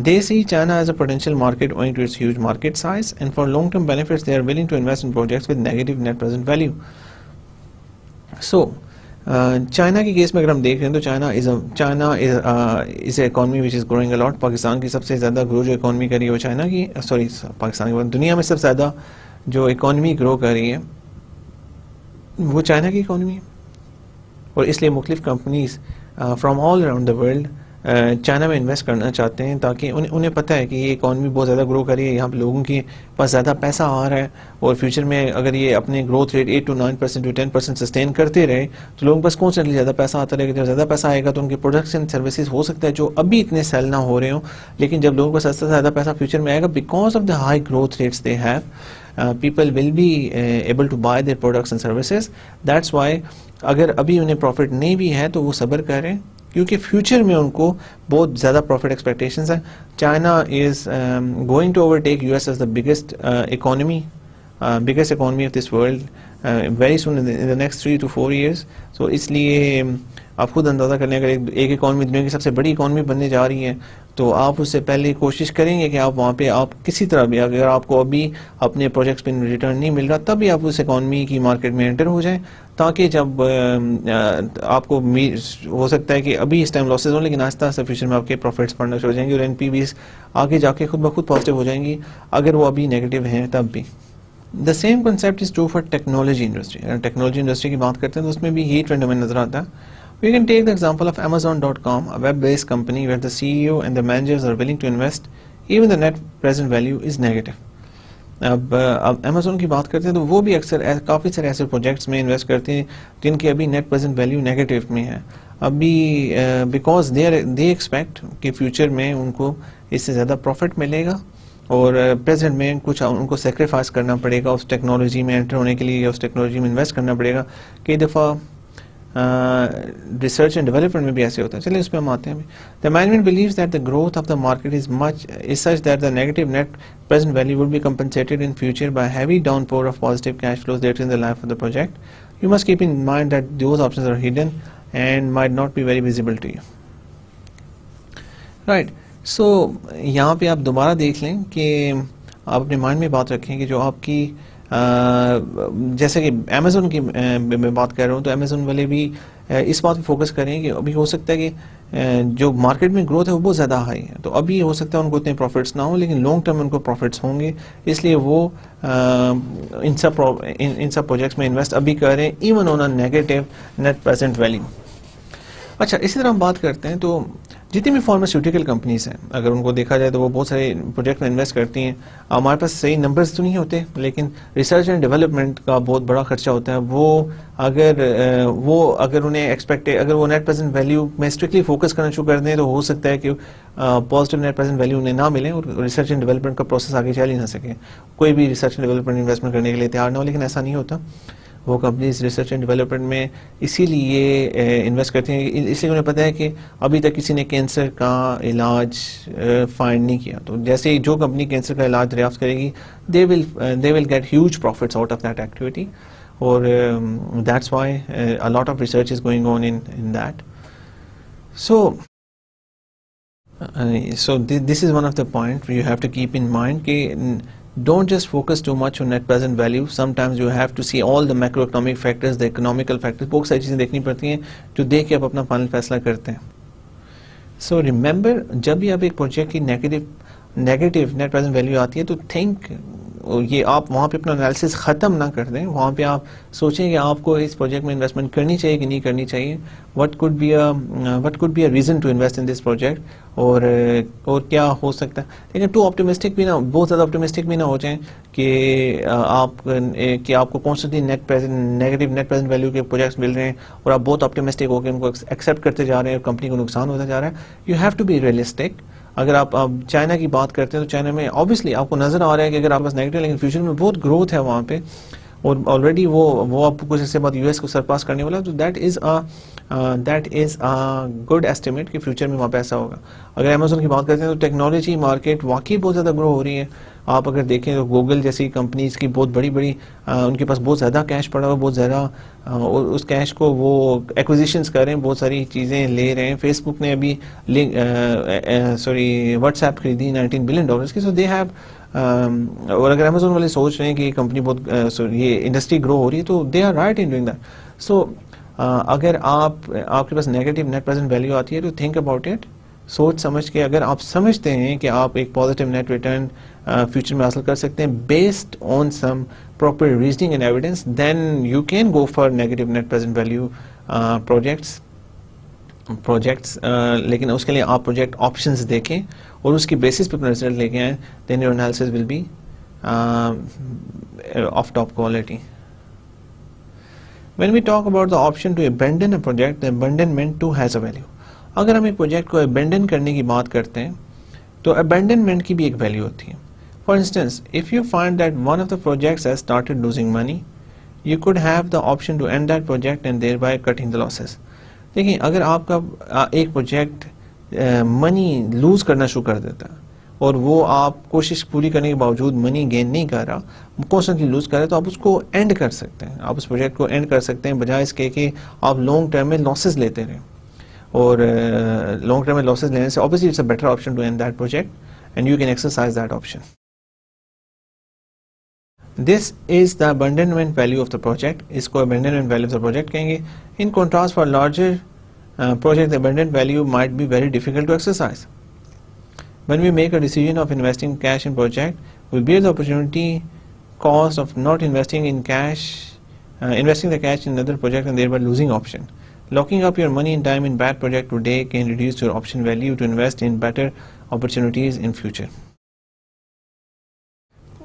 They see China as a potential market owing to its huge market size, and for long-term benefits, they are willing to invest in projects with negative net present value. So, China के case में अगर हम देख रहे हैं तो China is economy which is growing a lot. Pakistan की सबसे ज़्यादा ग्रो जो इकोनॉमी कर रही है वो चाइना की, पाकिस्तान के बाद दुनिया में सबसे ज़्यादा जो इकोनॉमी ग्रो कर रही है वो चाइना की इकोनॉमी है, और इसलिए मुख्तलिफ companies from all around the world China में इन्वेस्ट करना चाहते हैं, ताकि उन्हें पता है कि ये इकॉनमी बहुत ज़्यादा ग्रो कर रही है, यहाँ पे लोगों के पास ज़्यादा पैसा आ रहा है, और फ्यूचर में अगर ये अपने growth rate 8 to 9% to 10% sustain करते रहे तो लोगों के पास कॉन्स्टेंटली ज़्यादा पैसा आता रहेगा। जब ज़्यादा पैसा आएगा तो उनके प्रोडक्ट्स एंड सर्विसेज हो सकता है जो अभी इतने सेल ना हो रहे हों, लेकिन जब लोगों को सस्ता ज़्यादा पैसा फ्यूचर में आएगा because of the high growth rates they have, people will be able to buy their products and services. That's why अगर अभी उन्हें प्रॉफिट नहीं भी है तो वो सब्र करें, क्योंकि फ्यूचर में उनको बहुत ज़्यादा प्रॉफिट एक्सपेक्टेशंस हैं। China is going to overtake US as the biggest economy of this world very soon in the next 3 to 4 years। सो इसलिए आप खुद अंदाज़ा कर लें, अगर एक इकॉनमी दुनिया की सबसे बड़ी इकॉनमी बनने जा रही है तो आप उससे पहले कोशिश करेंगे कि आप वहाँ पे आप किसी तरह भी, अगर आपको अभी अपने प्रोजेक्ट्स पे रिटर्न नहीं मिल रहा तब भी आप उस इकॉनमी की मार्केट में एंटर हो जाएं, ताकि जब आपको हो सकता है कि अभी इस टाइम लॉसेज हो, लेकिन आहिस्ता आहिस्ता फ्यूचर में आपके प्रॉफिट्स पड़ना शुरू हो जाएंगे और एनपीवीज आगे जाके खुद ब खुद पॉजिटिव हो जाएंगी, अगर वो अभी नेगेटिव हैं तब भी। The same concept is true for technology industry. अगर टेक्नोलॉजी इंडस्ट्री की बात करते हैं तो उसमें भी यही ट्रेंड हमें नजर आता है। We can take the example of Amazon.com, a web-based company where the CEO and the managers are willing to invest, even the net present value is negative. अब Amazon की बात करते हैं तो वो भी अक्सर काफ़ी सारे ऐसे प्रोजेक्ट्स में इन्वेस्ट करते हैं जिनकी अभी नेट प्रेजेंट वैल्यू नेगेटिव में है अभी, बिकॉज दे एक्सपेक्ट कि फ्यूचर में उनको इससे ज़्यादा प्रॉफिट मिलेगा और प्रेजेंट में कुछ उनको सेक्रीफाइस करना पड़ेगा उस टेक्नोलॉजी में एंटर होने के लिए या उस टेक्नोलॉजी में इन्वेस्ट करना पड़ेगा। कई दफ़ा रिसर्च एंड डेवलपमेंट में भी ऐसे होता है। चलिए उस पर हम आते हैं। The management believes that the growth of the market is such that the negative net present value would be compensated in future by heavy downpour of positive cash flows later in the life of the project. You must keep in mind that those options are hidden and might not be very visible to you. Right, so यहाँ पे आप दोबारा देख लें कि आप अपने mind में बात रखें कि जो आपकी जैसे कि अमेज़न की मैं बात कर रहा हूँ तो अमेज़न वाले भी इस बात पे फोकस करें कि अभी हो सकता है कि जो मार्केट में ग्रोथ है वो बहुत ज़्यादा हाई है, तो अभी हो सकता है उनको इतने प्रॉफिट्स ना हो लेकिन लॉन्ग टर्म में उनको प्रॉफिट्स होंगे, इसलिए वो इन सब प्रोजेक्ट्स में इन्वेस्ट अभी कर रहे हैं even on a negative net present value. अच्छा, इसी तरह हम बात करते हैं तो जितनी भी फार्मास्यूटिकल कंपनीज हैं अगर उनको देखा जाए तो वो बहुत सारे प्रोजेक्ट में इन्वेस्ट करती हैं। हमारे पास सही नंबर्स तो नहीं होते लेकिन रिसर्च एंड डेवलपमेंट का बहुत बड़ा खर्चा होता है। वो अगर उन्हें अगर वो नेट प्रेजेंट वैल्यू में स्ट्रिक्टली फोकस करना शुरू कर दें तो हो सकता है कि पॉजिटिव नेट प्रेजेंट वैल्यू उन्हें ना मिले और रिसर्च एंड डेवलपमेंट का प्रोसेस आगे चल ही ना सके, कोई भी रिसर्च एंड डेवलपमेंट इन्वेस्टमेंट करने के लिए तैयार ना हो। लेकिन ऐसा नहीं होता, वो कंपनीज रिसर्च एंड डेवलपमेंट में इसीलिए इन्वेस्ट करती हैं, इसलिए उन्हें पता है कि अभी तक किसी ने कैंसर का इलाज फाइंड नहीं किया, तो जैसे ही जो कंपनी कैंसर का इलाज दरियाफ्त करेगी they will get huge profits out of that activity और that's why a lot of research is going on in that. So this is one of the point you have to keep in mind कि don't just focus too much on net present value. Sometimes you have to see all the macroeconomic factors, the economical factors, बहुत सारी चीज़ें देखनी पड़ती हैं जो देख के आप अपना फाइनल फैसला करते हैं। So remember, जब भी आप एक प्रोजेक्ट की नेगेटिव नेट प्रेजेंट वैल्यू आती है तो थिंक ये आप वहाँ पे अपना एनालिसिस ख़त्म ना कर दें, वहाँ पे आप सोचें कि आपको इस प्रोजेक्ट में इन्वेस्टमेंट करनी चाहिए कि नहीं करनी चाहिए, what could be a reason to invest in this project और क्या हो सकता है। लेकिन टू ऑप्टिमिस्टिक भी ना, बहुत ज़्यादा ऑप्टिमिस्टिक भी ना हो जाएं कि आपको constantly negative net present value के प्रोजेक्ट्स मिल रहे हैं और आप बहुत ऑप्टिमिस्टिक होकर उनको एक्सेप्ट करते जा रहे हैं और कंपनी को नुकसान होता जा रहा है। You have to be realistic. अगर आप चाइना की बात करते हैं तो चाइना में ऑब्वियसली आपको नजर आ रहा है कि अगर आपके पास नेगेटिव लेकिन फ्यूचर में बहुत ग्रोथ है वहाँ पे और ऑलरेडी वो आपको कुछ इससे बाद यूएस को सरपास करने वाला, तो that is a good estimate कि फ्यूचर में वहाँ पे ऐसा होगा। अगर अमेज़न की बात करते हैं तो टेक्नोलॉजी मार्केट वाकई बहुत ज़्यादा ग्रो हो रही है। आप अगर देखें तो गूगल जैसी कंपनीज की बहुत बड़ी उनके पास बहुत ज़्यादा कैश पड़ा हुआ, बहुत ज़्यादा उस कैश को वो एक्विजिशंस कर रहे हैं, बहुत सारी चीज़ें ले रहे हैं। फेसबुक ने अभी व्हाट्सएप खरीदी $19 बिलियन की। सो दे हैव और अगर अमेज़न वाले सोच रहे हैं कि ये कंपनी बहुत ये इंडस्ट्री ग्रो हो रही है तो they are right in doing that. So अगर आपके पास नेगेटिव नेट प्रेजेंट वैल्यू आती है तो थिंक अबाउट इट, सोच समझ के। अगर आप समझते हैं कि आप एक पॉजिटिव नेट रिटर्न फ्यूचर में हासिल कर सकते हैं based on some proper reasoning and evidence, then you can go for negative net present value projects. लेकिन उसके लिए आप प्रोजेक्ट ऑप्शंस देखें और उसकी बेसिस पे अपना रिजल्ट लेके आए, then your analysis will be of top quality. When we talk about the option to abandon a project, the abandonment too has a value. अगर हम एक प्रोजेक्ट को abandon करने की बात करते हैं तो abandonment की भी एक वैल्यू होती है। For instance, if you find that one of the projects has started losing money, you could have the option to end that project and thereby cutting the losses. देखिए, अगर आपका एक प्रोजेक्ट मनी लूज करना शुरू कर देता है और वो आप कोशिश पूरी करने के बावजूद मनी गेन नहीं कर रहा, कॉन्स्टेंटली लूज कर रहे, तो आप उसको एंड कर सकते हैं। आप उस प्रोजेक्ट को एंड कर सकते हैं बजाय इसके कि आप लॉन्ग टर्म में लॉसेस लेते रहें। और लॉन्ग टर्म में लॉसेस लेने से obviously it's a better option to end that project and you can exercise that option. This is the abandonment value of the project, इसको abandonment value of the project कहेंगे। In contrast for larger project, the abandoned value might be very difficult to exercise. When we make a decision of investing cash in project, we bear the opportunity cost of not investing in cash, investing the cash in another project and thereby losing option. Locking up your money and time in bad project today can reduce your option value to invest in better opportunities in future.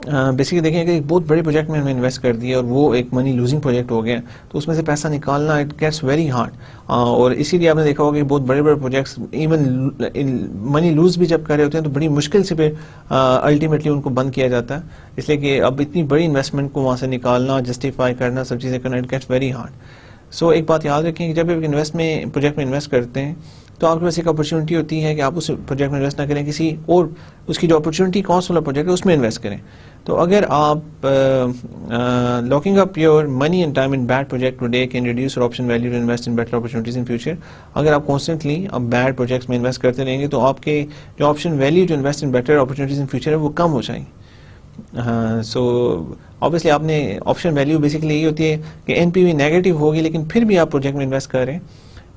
Basically देखें कि एक बहुत बड़े project में हमने invest कर दिया और वो एक मनी लूजिंग प्रोजेक्ट हो गया, तो उसमें से पैसा निकालना इट गेट्स वेरी हार्ड. और इसीलिए आपने देखा होगा कि बहुत बड़े बड़े प्रोजेक्ट्स इवन मनी लूज भी जब कर रहे होते हैं तो बड़ी मुश्किल से फिर अल्टीमेटली उनको बंद किया जाता है, इसलिए कि अब इतनी बड़ी इन्वेस्टमेंट को वहाँ से निकालना, जस्टिफाई करना, सब चीज़ें करना, इट गेट्स वेरी हार्ड. सो एक बात याद रखें कि जब आप प्रोजेक्ट में इन्वेस्ट करते हैं तो आपके पास एक अपॉर्चुनिटी होती है कि आप उस प्रोजेक्ट में इन्वेस्ट ना करें, किसी और उसकी जो अपॉर्चुनिटी कॉस्ट वाला प्रोजेक्ट है उसमें इन्वेस्ट करें. तो अगर आप locking up your money and time in bad project today can reduce your option value to invest in better opportunities in future. अगर आप कॉन्स्टेंटली अब बैड प्रोजेक्ट्स में इन्वेस्ट करते रहेंगे तो आपके जो option value to invest in better opportunities in future है वो कम हो जाएगी. सो ऑब्वियसली आपने ऑप्शन वैल्यू बेसिकली यही होती है कि एनपीवी नेगेटिव होगी लेकिन फिर भी आप प्रोजेक्ट में इन्वेस्ट करें,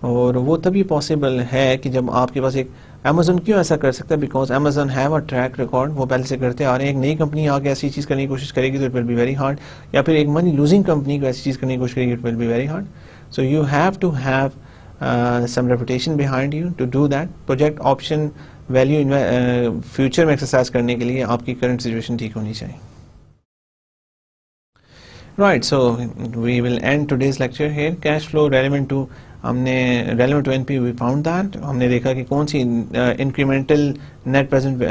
और वो तभी पॉसिबल है कि जब आपके पास एक अमेजन क्यों ऐसा कर सकता है, because Amazon have a track record, वो पहले से करते आ रहे हैं. एक नई कंपनी आके ऐसी चीज़ करने की कोशिश करेगी तो it will be very hard, या फिर एक मनी लूजिंग कंपनी को ऐसी चीज़ करने की कोशिश करेगी, it will be very hard. So you have to have some reputation behind you to do that. Project option value future में एक्सरसाइज करने के लिए आपकी करंट सिचुएशन ठीक होनी चाहिए. Right, so we will end today's lecture here. Cash flow relevant to NP, we found that. हमने देखा कि कौन सी incremental net present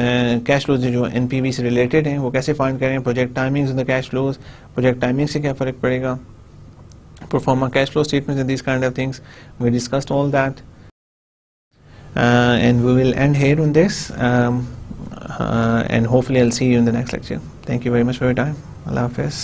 cash flows जो NPV से related हैं वो कैसे find करें. Project timings in the cash flows, project timing से क्या फर्क पड़ेगा, performa cash flow statements and these kind of things. We discussed all that, and we will end here on this, and hopefully I'll see you in the next lecture. Thank you very much for your time. Allah Hafiz.